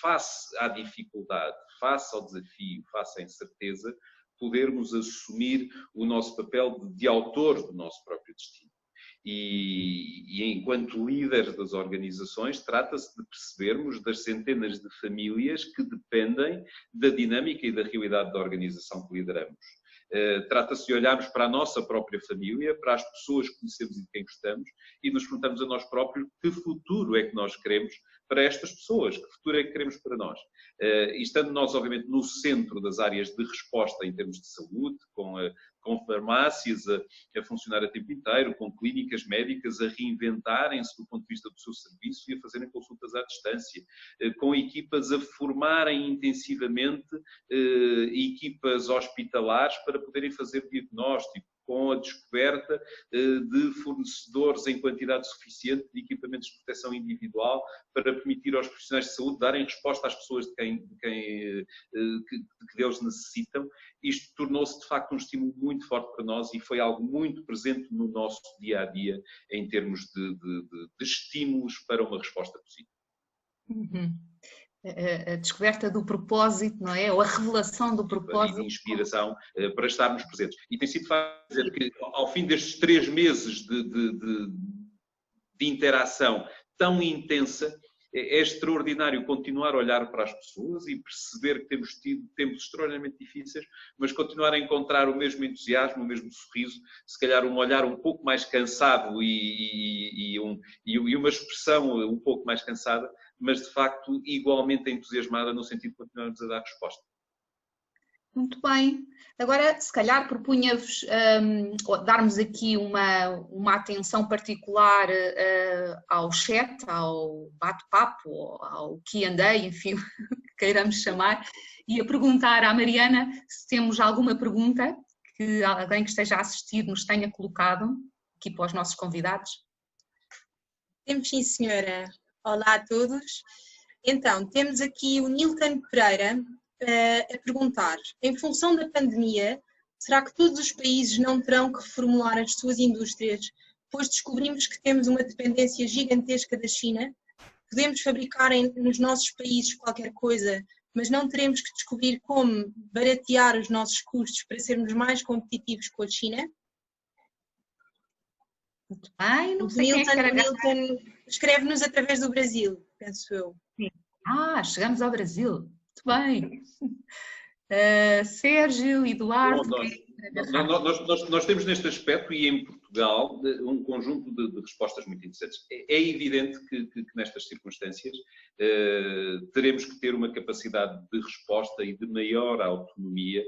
S2: face à dificuldade, face ao desafio, face à incerteza, podermos assumir o nosso papel de autores do nosso próprio destino. E enquanto líderes das organizações, trata-se de percebermos das centenas de famílias que dependem da dinâmica e da realidade da organização que lideramos. Trata-se de olharmos para a nossa própria família, para as pessoas que conhecemos e de quem gostamos, e nos perguntamos a nós próprios que futuro é que nós queremos para estas pessoas, que futuro é que queremos para nós. E estando nós, obviamente, no centro das áreas de resposta em termos de saúde, com farmácias a funcionar a tempo inteiro, com clínicas médicas a reinventarem-se do ponto de vista do seu serviço e a fazerem consultas à distância, com equipas a formarem intensivamente equipas hospitalares para poderem fazer diagnóstico, com a descoberta de fornecedores em quantidade suficiente de equipamentos de proteção individual para permitir aos profissionais de saúde darem resposta às pessoas que deles necessitam. Isto tornou-se de facto um estímulo muito forte para nós e foi algo muito presente no nosso dia-a-dia em termos de estímulos para uma resposta possível.
S1: Uhum. A descoberta do propósito, não é? Ou a revelação do propósito.
S2: E de inspiração para estarmos presentes. E tem sido fácil dizer que ao fim destes 3 meses de interação tão intensa, é extraordinário continuar a olhar para as pessoas e perceber que temos tido tempos extraordinariamente difíceis, mas continuar a encontrar o mesmo entusiasmo, o mesmo sorriso, se calhar um olhar um pouco mais cansado e uma expressão um pouco mais cansada, mas de facto igualmente entusiasmada no sentido de continuarmos a dar resposta.
S1: Muito bem. Agora, se calhar, propunha-vos darmos aqui uma atenção particular ao chat, ao bate-papo, ao Q&A, enfim, que queiramos chamar, e a perguntar à Mariana se temos alguma pergunta que alguém que esteja a assistir nos tenha colocado aqui para os nossos convidados.
S4: Temos sim, senhora. Olá a todos. Então, temos aqui o Nilton Pereira a perguntar: em função da pandemia, será que todos os países não terão que reformular as suas indústrias, pois descobrimos que temos uma dependência gigantesca da China? Podemos fabricar nos nossos países qualquer coisa, mas não teremos que descobrir como baratear os nossos custos para sermos mais competitivos com a China?
S1: Muito bem, não sei
S4: Nilton escreve-nos através do Brasil, penso eu.
S1: Sim.
S2: Chegamos ao Brasil.
S1: Muito bem. Sérgio, Eduardo...
S2: Nós temos neste aspecto, e em Portugal, um conjunto de respostas muito interessantes. É evidente que nestas circunstâncias teremos que ter uma capacidade de resposta e de maior autonomia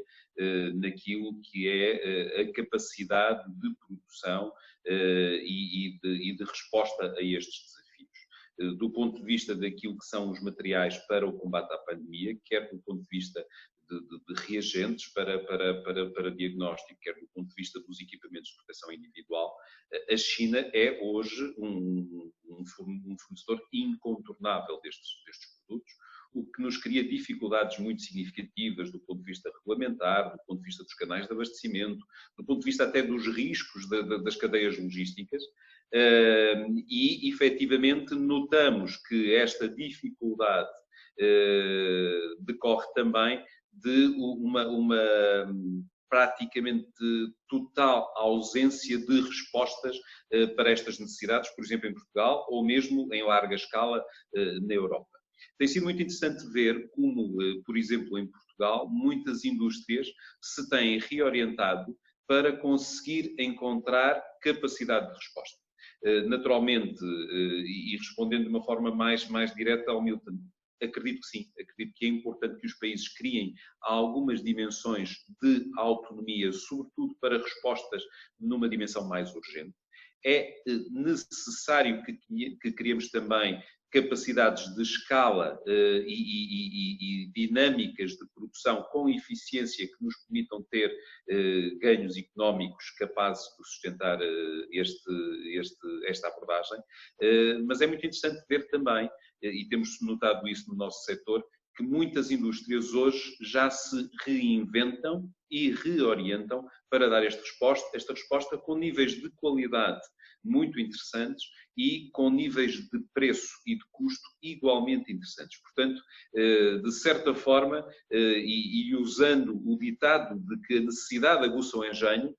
S2: naquilo que é a capacidade de produção e de resposta a estes desafios. do ponto de vista daquilo que são os materiais para o combate à pandemia, quer do ponto de vista de reagentes para diagnóstico, quer do ponto de vista dos equipamentos de proteção individual. A China é hoje um fornecedor incontornável destes produtos, o que nos cria dificuldades muito significativas do ponto de vista regulamentar, do ponto de vista dos canais de abastecimento, do ponto de vista até dos riscos das cadeias logísticas. E, efetivamente, notamos que esta dificuldade decorre também de uma praticamente total ausência de respostas para estas necessidades, por exemplo, em Portugal, ou mesmo em larga escala na Europa. Tem sido muito interessante ver como, por exemplo, em Portugal, muitas indústrias se têm reorientado para conseguir encontrar capacidade de resposta. Naturalmente, e respondendo de uma forma mais direta ao Milton, acredito que sim, acredito que é importante que os países criem algumas dimensões de autonomia, sobretudo para respostas numa dimensão mais urgente. É necessário que criemos também capacidades de escala e dinâmicas de produção com eficiência que nos permitam ter ganhos económicos capazes de sustentar esta abordagem. Mas é muito interessante ver também, e temos notado isso no nosso setor, que muitas indústrias hoje já se reinventam e reorientam para dar esta resposta com níveis de qualidade muito interessantes e com níveis de preço e de custo igualmente interessantes. Portanto, de certa forma, e usando o ditado de que a necessidade aguça o engenho,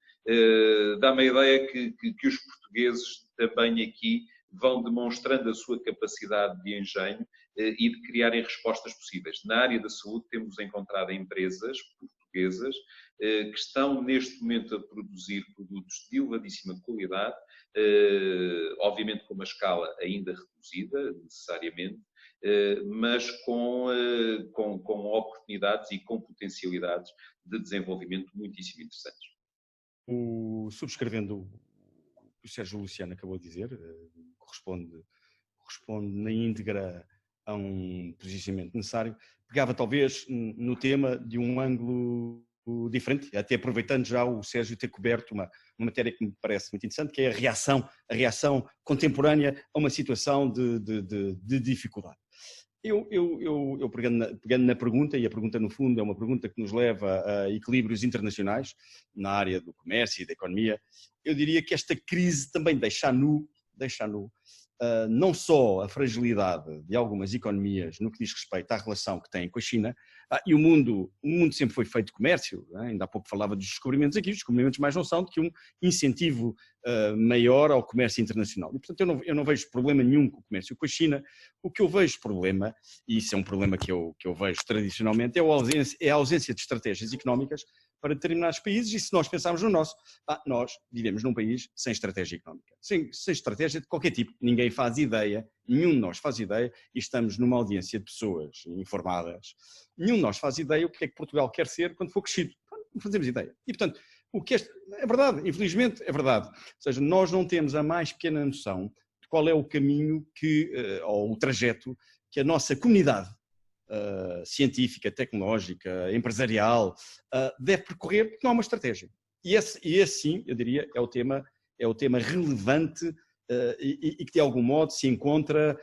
S2: dá-me a ideia que os portugueses também aqui vão demonstrando a sua capacidade de engenho e de criarem respostas possíveis. Na área da saúde temos encontrado empresas portuguesas que estão neste momento a produzir produtos de elevadíssima qualidade, obviamente com uma escala ainda reduzida, necessariamente, mas com oportunidades e com potencialidades de desenvolvimento muitíssimo interessantes.
S3: Subscrevendo o que o Sérgio Luciano acabou de dizer, corresponde na íntegra a um posicionamento necessário, pegava talvez no tema de um ângulo diferente, até aproveitando já o Sérgio ter coberto uma matéria que me parece muito interessante, que é a reação contemporânea a uma situação de dificuldade. Eu pegando na pergunta, e a pergunta no fundo é uma pergunta que nos leva a equilíbrios internacionais na área do comércio e da economia, eu diria que esta crise também deixa nu não só a fragilidade de algumas economias no que diz respeito à relação que têm com a China, e o mundo sempre foi feito de comércio, ainda há pouco falava dos descobrimentos aqui, os descobrimentos mais não são do que um incentivo maior ao comércio internacional. E, portanto, eu não vejo problema nenhum com o comércio com a China. O que eu vejo problema, e isso é um problema que eu vejo tradicionalmente, é a ausência de estratégias económicas para determinados países, e se nós pensarmos no nosso, nós vivemos num país sem estratégia económica, sem estratégia de qualquer tipo, ninguém faz ideia, nenhum de nós faz ideia, e estamos numa audiência de pessoas informadas, nenhum de nós faz ideia o que é que Portugal quer ser quando for crescido, não fazemos ideia. E, portanto, é verdade, infelizmente é verdade, ou seja, nós não temos a mais pequena noção de qual é o caminho ou o trajeto que a nossa comunidade científica, tecnológica, empresarial, deve percorrer, porque não há uma estratégia. E esse sim, eu diria, é o tema relevante e que de algum modo se encontra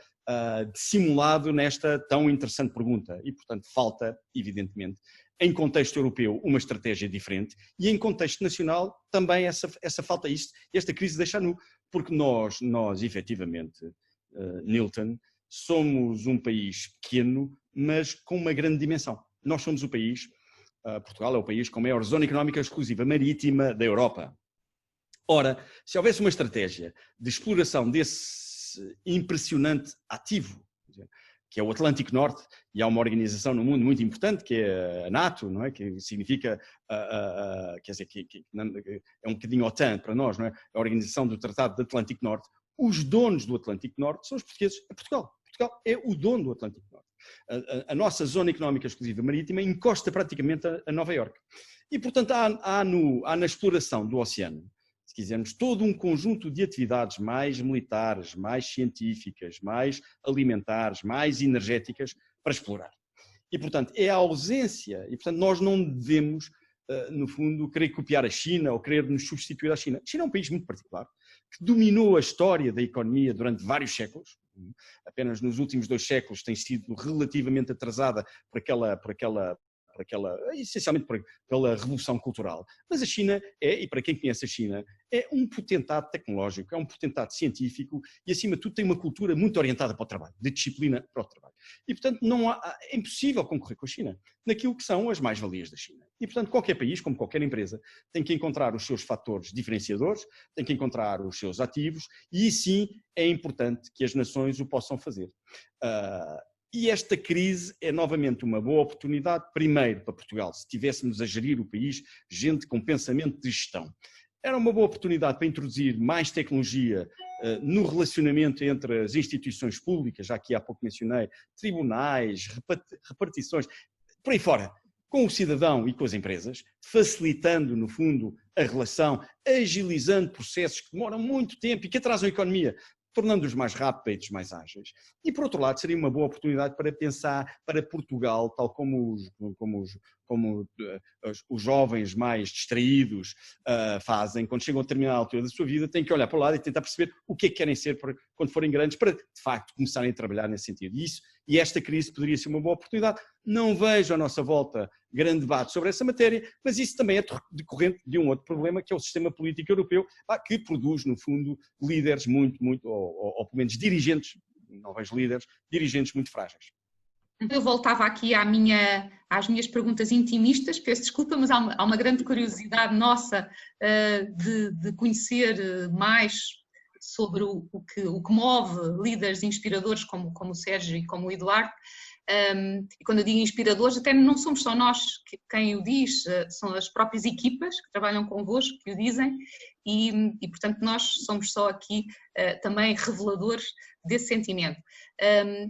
S3: dissimulado nesta tão interessante pergunta. E, portanto, falta, evidentemente, em contexto europeu, uma estratégia diferente e em contexto nacional também essa falta. Esta crise deixa nu, porque nós efetivamente, Nilton, somos um país pequeno, mas com uma grande dimensão. Nós somos o país, Portugal é o país com a maior zona económica exclusiva marítima da Europa. Ora, se houvesse uma estratégia de exploração desse impressionante ativo, que é o Atlântico Norte, e há uma organização no mundo muito importante, que é a NATO, não é? Que significa, quer dizer, que é um bocadinho OTAN para nós, não é? A Organização do Tratado do Atlântico Norte. Os donos do Atlântico Norte são os portugueses, é Portugal. Portugal é o dono do Atlântico Norte. A nossa zona económica exclusiva marítima encosta praticamente a Nova Iorque. E, portanto, há na exploração do oceano, se quisermos, todo um conjunto de atividades mais militares, mais científicas, mais alimentares, mais energéticas para explorar. E, portanto, é a ausência, e, portanto, nós não devemos, no fundo, querer copiar a China ou querer nos substituir à China. A China é um país muito particular, que dominou a história da economia durante vários séculos. Apenas nos últimos 2 séculos tem sido relativamente atrasada essencialmente pela revolução cultural. Mas a China e para quem conhece a China, é um potentado tecnológico, é um potentado científico e, acima de tudo, tem uma cultura muito orientada para o trabalho, de disciplina para o trabalho. E, portanto, é impossível concorrer com a China naquilo que são as mais-valias da China. E, portanto, qualquer país, como qualquer empresa, tem que encontrar os seus fatores diferenciadores, tem que encontrar os seus ativos e, sim, é importante que as nações o possam fazer. E esta crise é novamente uma boa oportunidade, primeiro para Portugal, se tivéssemos a gerir o país, gente com pensamento de gestão. Era uma boa oportunidade para introduzir mais tecnologia no relacionamento entre as instituições públicas, já que há pouco mencionei, tribunais, repartições, por aí fora, com o cidadão e com as empresas, facilitando, no fundo, a relação, agilizando processos que demoram muito tempo e que atrasam a economia, tornando-os mais rápidos, mais ágeis. E, por outro lado, seria uma boa oportunidade para pensar para Portugal, tal como os jovens mais distraídos fazem, quando chegam a determinada altura da sua vida, têm que olhar para o lado e tentar perceber o que é que querem ser quando forem grandes, para, de facto, começarem a trabalhar nesse sentido. E esta crise poderia ser uma boa oportunidade. Não vejo à nossa volta grande debate sobre essa matéria, mas isso também é decorrente de um outro problema, que é o sistema político europeu, que produz, no fundo, líderes ou pelo menos dirigentes, não vejo líderes, dirigentes muito frágeis.
S1: Eu voltava aqui às minhas perguntas intimistas, peço desculpa, mas há uma grande curiosidade nossa de conhecer mais sobre o que move líderes inspiradores como o Sérgio e como o Eduardo. E quando eu digo inspiradores, até não somos só nós quem o diz, são as próprias equipas que trabalham convosco que o dizem e portanto nós somos só aqui também reveladores desse sentimento.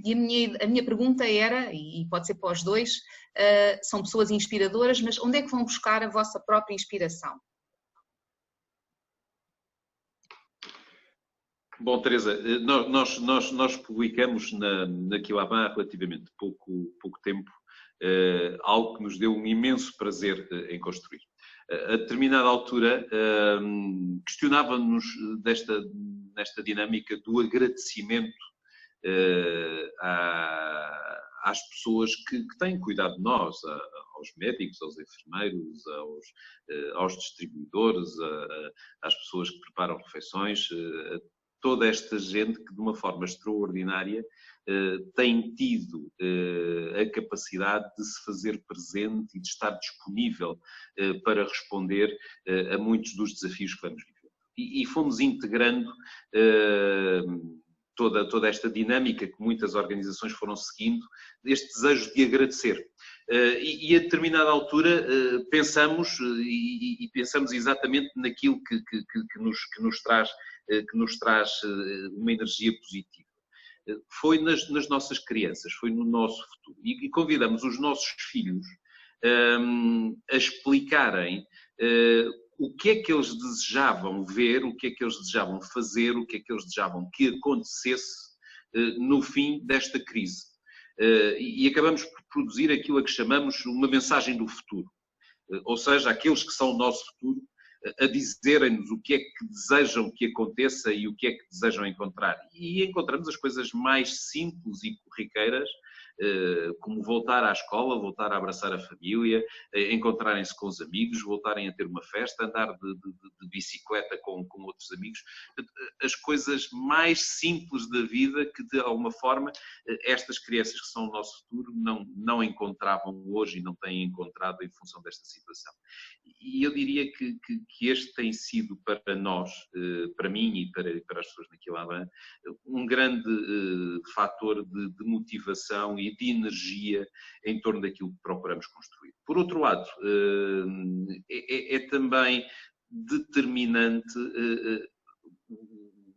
S1: E a minha pergunta era, e pode ser para os dois, são pessoas inspiradoras, mas onde é que vão buscar a vossa própria inspiração?
S2: Bom, Teresa, nós publicamos na Quilabã há relativamente pouco tempo algo que nos deu um imenso prazer em construir. A determinada altura questionávamos nesta dinâmica do agradecimento às pessoas que têm cuidado de nós, aos médicos, aos enfermeiros, aos distribuidores, às pessoas que preparam refeições, toda esta gente que, de uma forma extraordinária, tem tido a capacidade de se fazer presente e de estar disponível para responder a muitos dos desafios que vamos viver. E fomos integrando toda esta dinâmica que muitas organizações foram seguindo, este desejo de agradecer. E a determinada altura pensamos exatamente naquilo que nos traz uma energia positiva. Foi nas nossas crianças, foi no nosso futuro. E convidamos os nossos filhos a explicarem o que é que eles desejavam ver, o que é que eles desejavam fazer, o que é que eles desejavam que acontecesse no fim desta crise. E acabamos por produzir aquilo a que chamamos uma mensagem do futuro. Ou seja, aqueles que são o nosso futuro, a dizerem-nos o que é que desejam que aconteça e o que é que desejam encontrar. E encontramos as coisas mais simples e corriqueiras, como voltar à escola, voltar a abraçar a família, encontrarem-se com os amigos, voltarem a ter uma festa, andar de bicicleta com outros amigos. As coisas mais simples da vida que, de alguma forma, estas crianças que são o nosso futuro não encontravam hoje e não têm encontrado em função desta situação. E eu diria que este tem sido para nós, para mim e para as pessoas na Quilabã, um grande fator de motivação e de energia em torno daquilo que procuramos construir. Por outro lado, é também determinante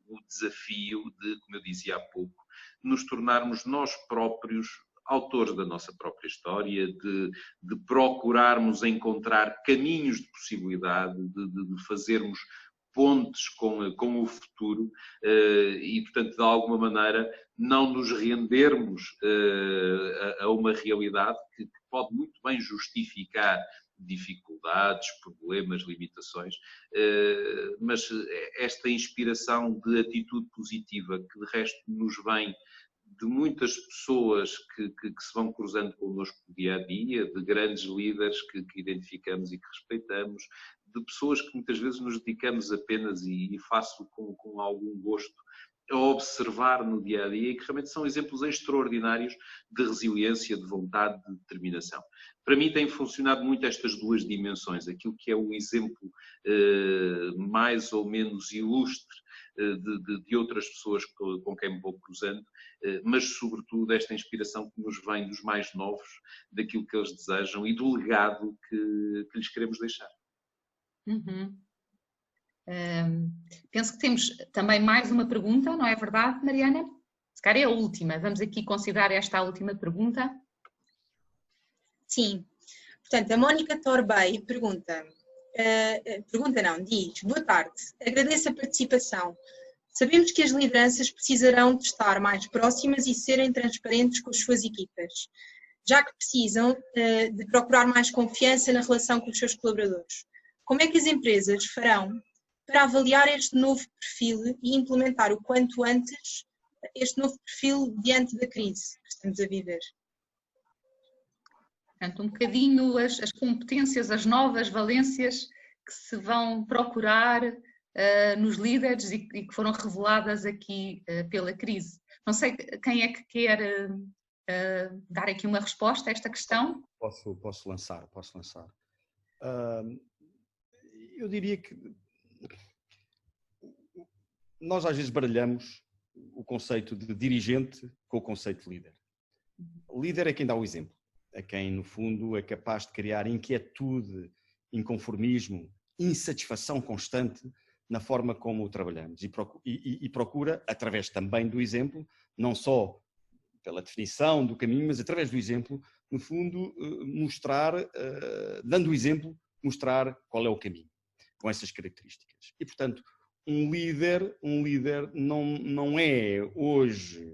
S2: o desafio de, como eu dizia há pouco, nos tornarmos nós próprios autores da nossa própria história, de procurarmos encontrar caminhos de possibilidade, de fazermos pontes com o futuro e, portanto, de alguma maneira, não nos rendermos a uma realidade que pode muito bem justificar dificuldades, problemas, limitações, mas esta inspiração de atitude positiva que de resto nos vem de muitas pessoas que se vão cruzando connosco no dia a dia, de grandes líderes que identificamos e que respeitamos, de pessoas que muitas vezes nos dedicamos apenas, e faço com algum gosto, a observar no dia a dia e que realmente são exemplos extraordinários de resiliência, de vontade, de determinação. Para mim tem funcionado muito estas duas dimensões, aquilo que é o exemplo mais ou menos ilustre de outras pessoas com quem me vou cruzando, mas sobretudo esta inspiração que nos vem dos mais novos, daquilo que eles desejam e do legado que lhes queremos deixar.
S1: Uhum. Penso que temos também mais uma pergunta, não é verdade, Mariana? Se calhar é a última. Vamos aqui considerar esta a última pergunta.
S4: Sim. Portanto, a Mónica Torbey diz: boa tarde, agradeço a participação. Sabemos que as lideranças precisarão de estar mais próximas e serem transparentes com as suas equipas, já que precisam de procurar mais confiança na relação com os seus colaboradores. Como é que as empresas farão para avaliar este novo perfil e implementar o quanto antes este novo perfil diante da crise que estamos a viver?
S1: Portanto, um bocadinho as competências, as novas valências que se vão procurar nos líderes e que foram reveladas aqui pela crise. Não sei quem é que quer dar aqui uma resposta a esta questão.
S3: Posso lançar. Eu diria que nós às vezes baralhamos o conceito de dirigente com o conceito de líder. O líder é quem dá o exemplo, é quem no fundo é capaz de criar inquietude, inconformismo, insatisfação constante na forma como trabalhamos e procura, através também do exemplo, não só pela definição do caminho, mas através do exemplo, no fundo, mostrar, dando o exemplo, mostrar qual é o caminho, com essas características. E, portanto, um líder não é hoje,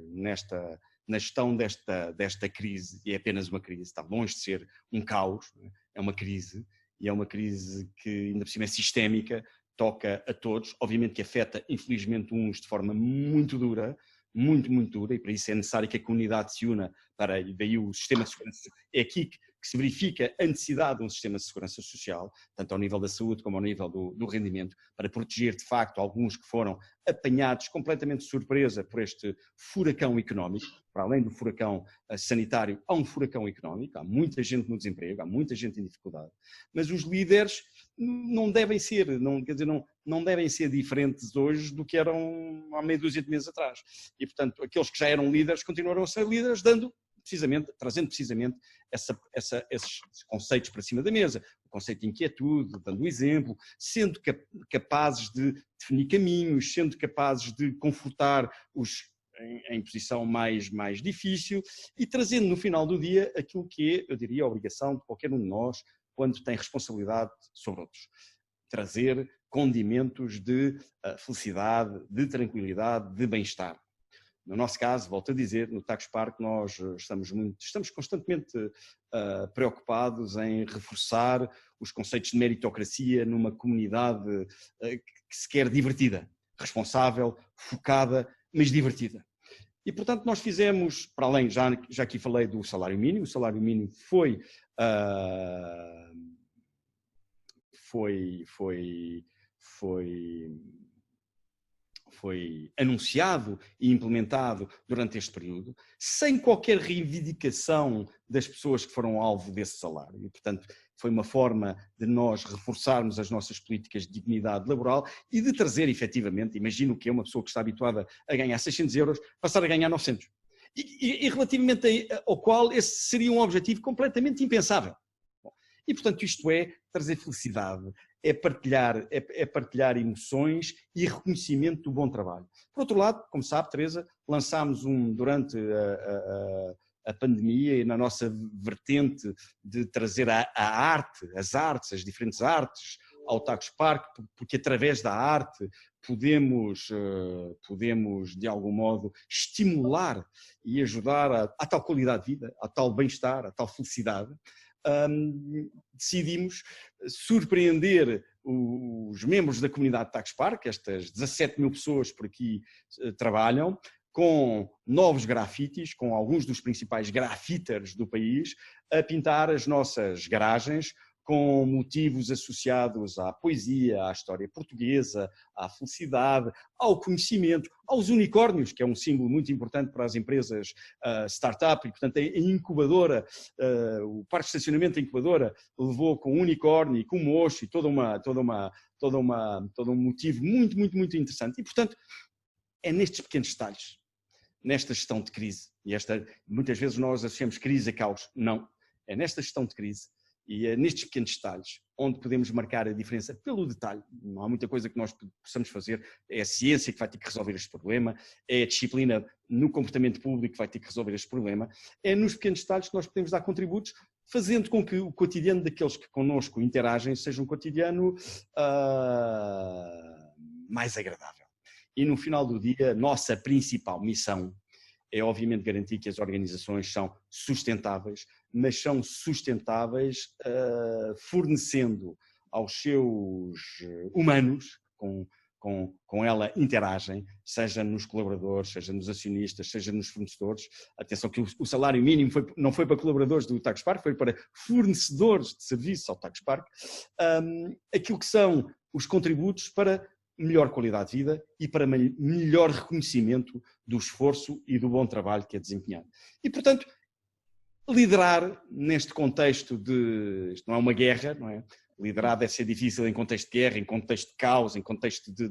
S3: na gestão desta crise, e é apenas uma crise, está longe de ser um caos, é uma crise, e é uma crise que ainda por cima é sistémica, toca a todos, obviamente que afeta infelizmente uns de forma muito dura, muito dura, e para isso é necessário que a comunidade se una para, e daí o sistema de segurança, é aqui que se verifica a necessidade de um sistema de segurança social, tanto ao nível da saúde como ao nível do rendimento, para proteger de facto alguns que foram apanhados completamente de surpresa por este furacão económico. Para além do furacão sanitário, há um furacão económico, há muita gente no desemprego, há muita gente em dificuldade, mas os líderes não devem ser, não devem ser diferentes hoje do que eram há meia dúzia de meses atrás. E, portanto, aqueles que já eram líderes continuaram a ser líderes, trazendo precisamente esses conceitos para cima da mesa, o conceito de inquietude, dando o exemplo, sendo capazes de definir caminhos, sendo capazes de confortar os em posição mais difícil e trazendo no final do dia aquilo que é, eu diria, a obrigação de qualquer um de nós quando tem responsabilidade sobre outros. Trazer condimentos de felicidade, de tranquilidade, de bem-estar. No nosso caso, volto a dizer, no Tagus Park nós estamos constantemente preocupados em reforçar os conceitos de meritocracia numa comunidade que se quer divertida, responsável, focada, mas divertida. E, portanto, nós fizemos, para além, já aqui falei do salário mínimo, o salário mínimo foi anunciado e implementado durante este período, sem qualquer reivindicação das pessoas que foram alvo desse salário. E, portanto, foi uma forma de nós reforçarmos as nossas políticas de dignidade laboral e de trazer, efetivamente, imagino que é uma pessoa que está habituada a ganhar 600 euros, passar a ganhar 900. E relativamente ao qual esse seria um objetivo completamente impensável. E, portanto, isto é trazer felicidade, é partilhar emoções e reconhecimento do bom trabalho. Por outro lado, como sabe, Teresa, lançámos durante a pandemia e na nossa vertente de trazer a arte, as diferentes artes ao Tagus Park, porque através da arte podemos de algum modo estimular e ajudar a tal qualidade de vida, a tal bem-estar, a tal felicidade. Decidimos surpreender os membros da comunidade Tagus Park, estas 17 mil pessoas por aqui trabalham, com novos grafites, com alguns dos principais grafiters do país, a pintar as nossas garagens com motivos associados à poesia, à história portuguesa, à felicidade, ao conhecimento, aos unicórnios, que é um símbolo muito importante para as empresas startup, e portanto a incubadora, o parque de estacionamento da incubadora levou com um unicórnio e com um mocho e todo um motivo muito interessante. E portanto é nestes pequenos detalhes, nesta gestão de crise, e muitas vezes nós associamos crise a caos, não, é nesta gestão de crise e é nestes pequenos detalhes onde podemos marcar a diferença pelo detalhe. Não há muita coisa que nós possamos fazer, é a ciência que vai ter que resolver este problema, é a disciplina no comportamento público que vai ter que resolver este problema, é nos pequenos detalhes que nós podemos dar contributos, fazendo com que o cotidiano daqueles que connosco interagem seja um cotidiano mais agradável. E no final do dia, nossa principal missão é obviamente garantir que as organizações são sustentáveis, mas são sustentáveis fornecendo aos seus humanos, com ela interagem, seja nos colaboradores, seja nos acionistas, seja nos fornecedores. Atenção que o salário mínimo não foi para colaboradores do Tagus Park, foi para fornecedores de serviços ao Tagus Park. Aquilo que são os contributos para melhor qualidade de vida e para melhor reconhecimento do esforço e do bom trabalho que é desempenhado. E, portanto, liderar neste contexto isto não é uma guerra, não é? Liderar deve ser difícil em contexto de guerra, em contexto de caos, em contexto de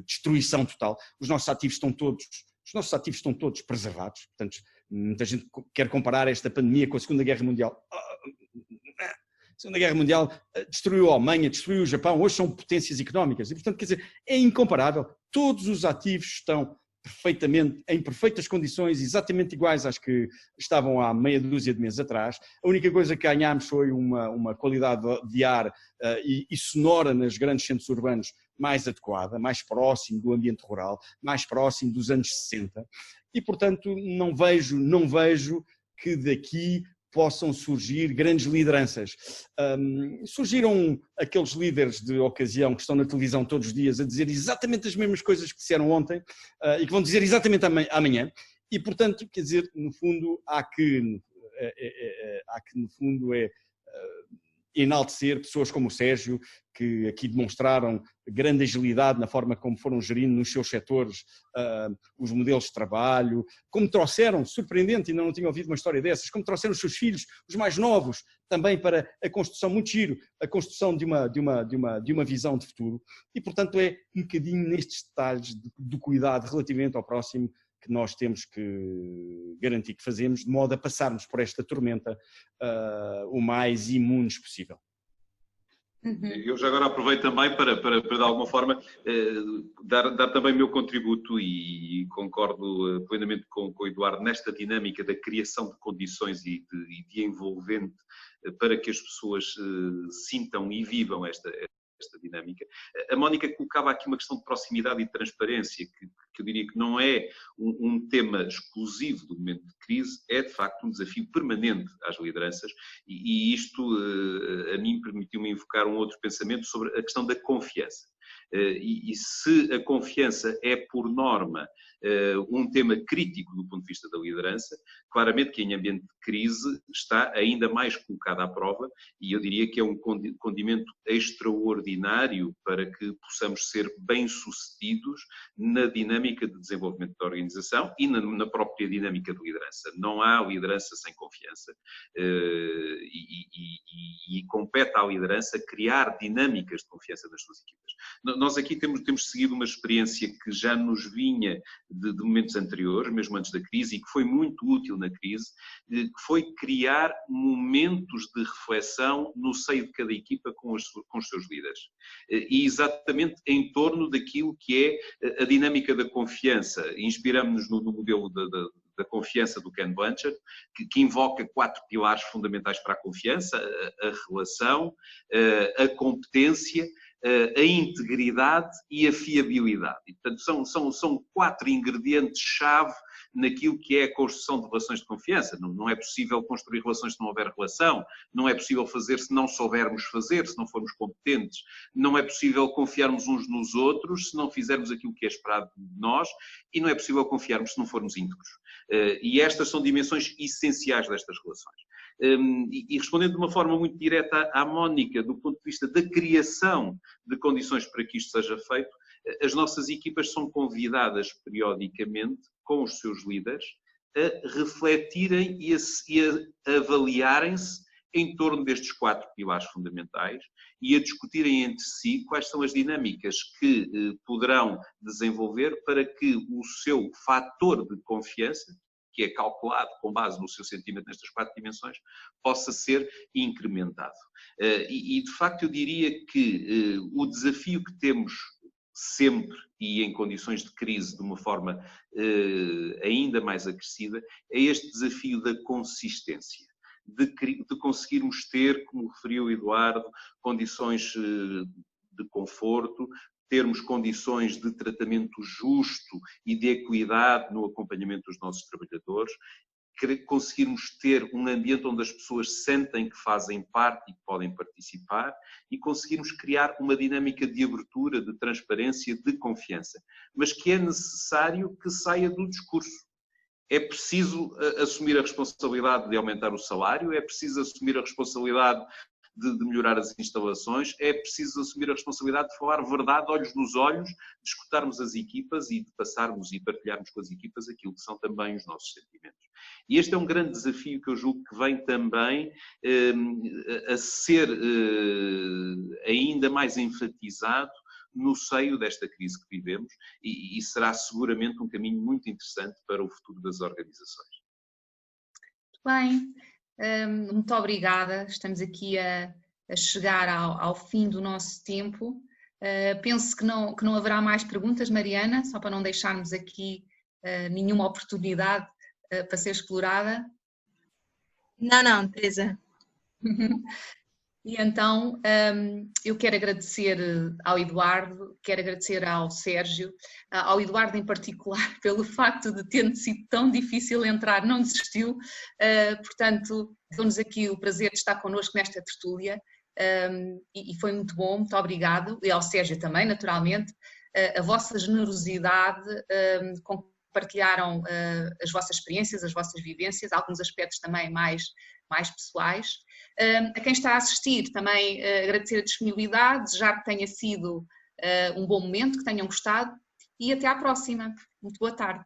S3: destruição total. Os nossos ativos estão todos preservados. Portanto, muita gente quer comparar esta pandemia com a Segunda Guerra Mundial. A Segunda Guerra Mundial destruiu a Alemanha, destruiu o Japão, hoje são potências económicas e, portanto, quer dizer, é incomparável. Todos os ativos estão em perfeitas condições, exatamente iguais às que estavam há meia dúzia de meses atrás. A única coisa que ganhámos foi uma qualidade de ar e sonora nos grandes centros urbanos mais adequada, mais próximo do ambiente rural, mais próximo dos anos 60. E, portanto, não vejo que daqui possam surgir grandes lideranças. Surgiram aqueles líderes de ocasião que estão na televisão todos os dias a dizer exatamente as mesmas coisas que disseram ontem e que vão dizer exatamente amanhã. E, portanto, quer dizer, no fundo, há que no fundo, enaltecer pessoas como o Sérgio, que aqui demonstraram grande agilidade na forma como foram gerindo nos seus setores os modelos de trabalho, como trouxeram, surpreendente, ainda não tinha ouvido uma história dessas, como trouxeram os seus filhos, os mais novos, também para a construção, muito giro, a construção de uma visão de futuro. E, portanto, é um bocadinho nestes detalhes do cuidado relativamente ao próximo que nós temos que garantir que fazemos, de modo a passarmos por esta tormenta o mais imunes possível.
S2: Eu já agora aproveito também para de alguma forma, dar também o meu contributo e concordo plenamente com o Eduardo nesta dinâmica da criação de condições e de envolvente para que as pessoas sintam e vivam esta dinâmica. A Mónica colocava aqui uma questão de proximidade e de transparência, que eu diria que não é um tema exclusivo do momento de crise, é de facto um desafio permanente às lideranças e isto a mim permitiu-me invocar um outro pensamento sobre a questão da confiança. E se a confiança é, por norma, um tema crítico do ponto de vista da liderança, claramente que em ambiente de crise está ainda mais colocado à prova e eu diria que é um condimento extraordinário para que possamos ser bem-sucedidos na dinâmica de desenvolvimento da organização e na própria dinâmica de liderança. Não há liderança sem confiança e compete à liderança criar dinâmicas de confiança nas suas equipas. Nós aqui temos seguido uma experiência que já nos vinha de momentos anteriores, mesmo antes da crise, e que foi muito útil na crise, que foi criar momentos de reflexão no seio de cada equipa com os seus líderes. E exatamente em torno daquilo que é a dinâmica da confiança. Inspiramos-nos no modelo da
S5: da confiança do Ken Blanchard, que invoca 4 pilares fundamentais para a confiança: a relação, a competência, a integridade e a fiabilidade. E, portanto, são 4 ingredientes-chave naquilo que é a construção de relações de confiança. Não é possível construir relações se não houver relação, não é possível fazer se não soubermos fazer, se não formos competentes, não é possível confiarmos uns nos outros se não fizermos aquilo que é esperado de nós, e não é possível confiarmos se não formos íntegros. E estas são dimensões essenciais destas relações. E respondendo de uma forma muito direta à Mónica, do ponto de vista da criação de condições para que isto seja feito, as nossas equipas são convidadas periodicamente, com os seus líderes, a refletirem e a avaliarem-se em torno destes 4 pilares fundamentais e a discutirem entre si quais são as dinâmicas que poderão desenvolver para que o seu fator de confiança, que é calculado com base no seu sentimento nestas 4 dimensões, possa ser incrementado. E de facto eu diria que o desafio que temos sempre e em condições de crise de uma forma ainda mais acrescida é este desafio da consistência. De conseguirmos ter, como referiu o Eduardo, condições de conforto, termos condições de tratamento justo e de equidade no acompanhamento dos nossos trabalhadores, conseguirmos ter um ambiente onde as pessoas sentem que fazem parte e que podem participar e conseguirmos criar uma dinâmica de abertura, de transparência, de confiança, mas que é necessário que saia do discurso. É preciso assumir a responsabilidade de aumentar o salário, é preciso assumir a responsabilidade de melhorar as instalações, é preciso assumir a responsabilidade de falar verdade, olhos nos olhos, de escutarmos as equipas e de passarmos e partilharmos com as equipas aquilo que são também os nossos sentimentos. E este é um grande desafio que eu julgo que vem também a ser ainda mais enfatizado no seio desta crise que vivemos e será seguramente um caminho muito interessante para o futuro das organizações.
S1: Bem, muito obrigada. Estamos aqui a chegar ao fim do nosso tempo. Penso que não haverá mais perguntas, Mariana, só para não deixarmos aqui nenhuma oportunidade para ser explorada.
S4: Não, Teresa.
S1: E então, eu quero agradecer ao Eduardo, quero agradecer ao Sérgio, ao Eduardo em particular, pelo facto de ter sido tão difícil entrar, não desistiu, portanto, deu-nos aqui o prazer de estar connosco nesta tertúlia e foi muito bom, muito obrigado, e ao Sérgio também, naturalmente, a vossa generosidade com que partilharam as vossas experiências, as vossas vivências, alguns aspectos também mais pessoais. A quem está a assistir também agradecer a disponibilidade, desejar que tenha sido um bom momento, que tenham gostado e até à próxima. Muito boa tarde.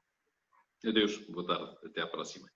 S5: Adeus, boa tarde, até à próxima.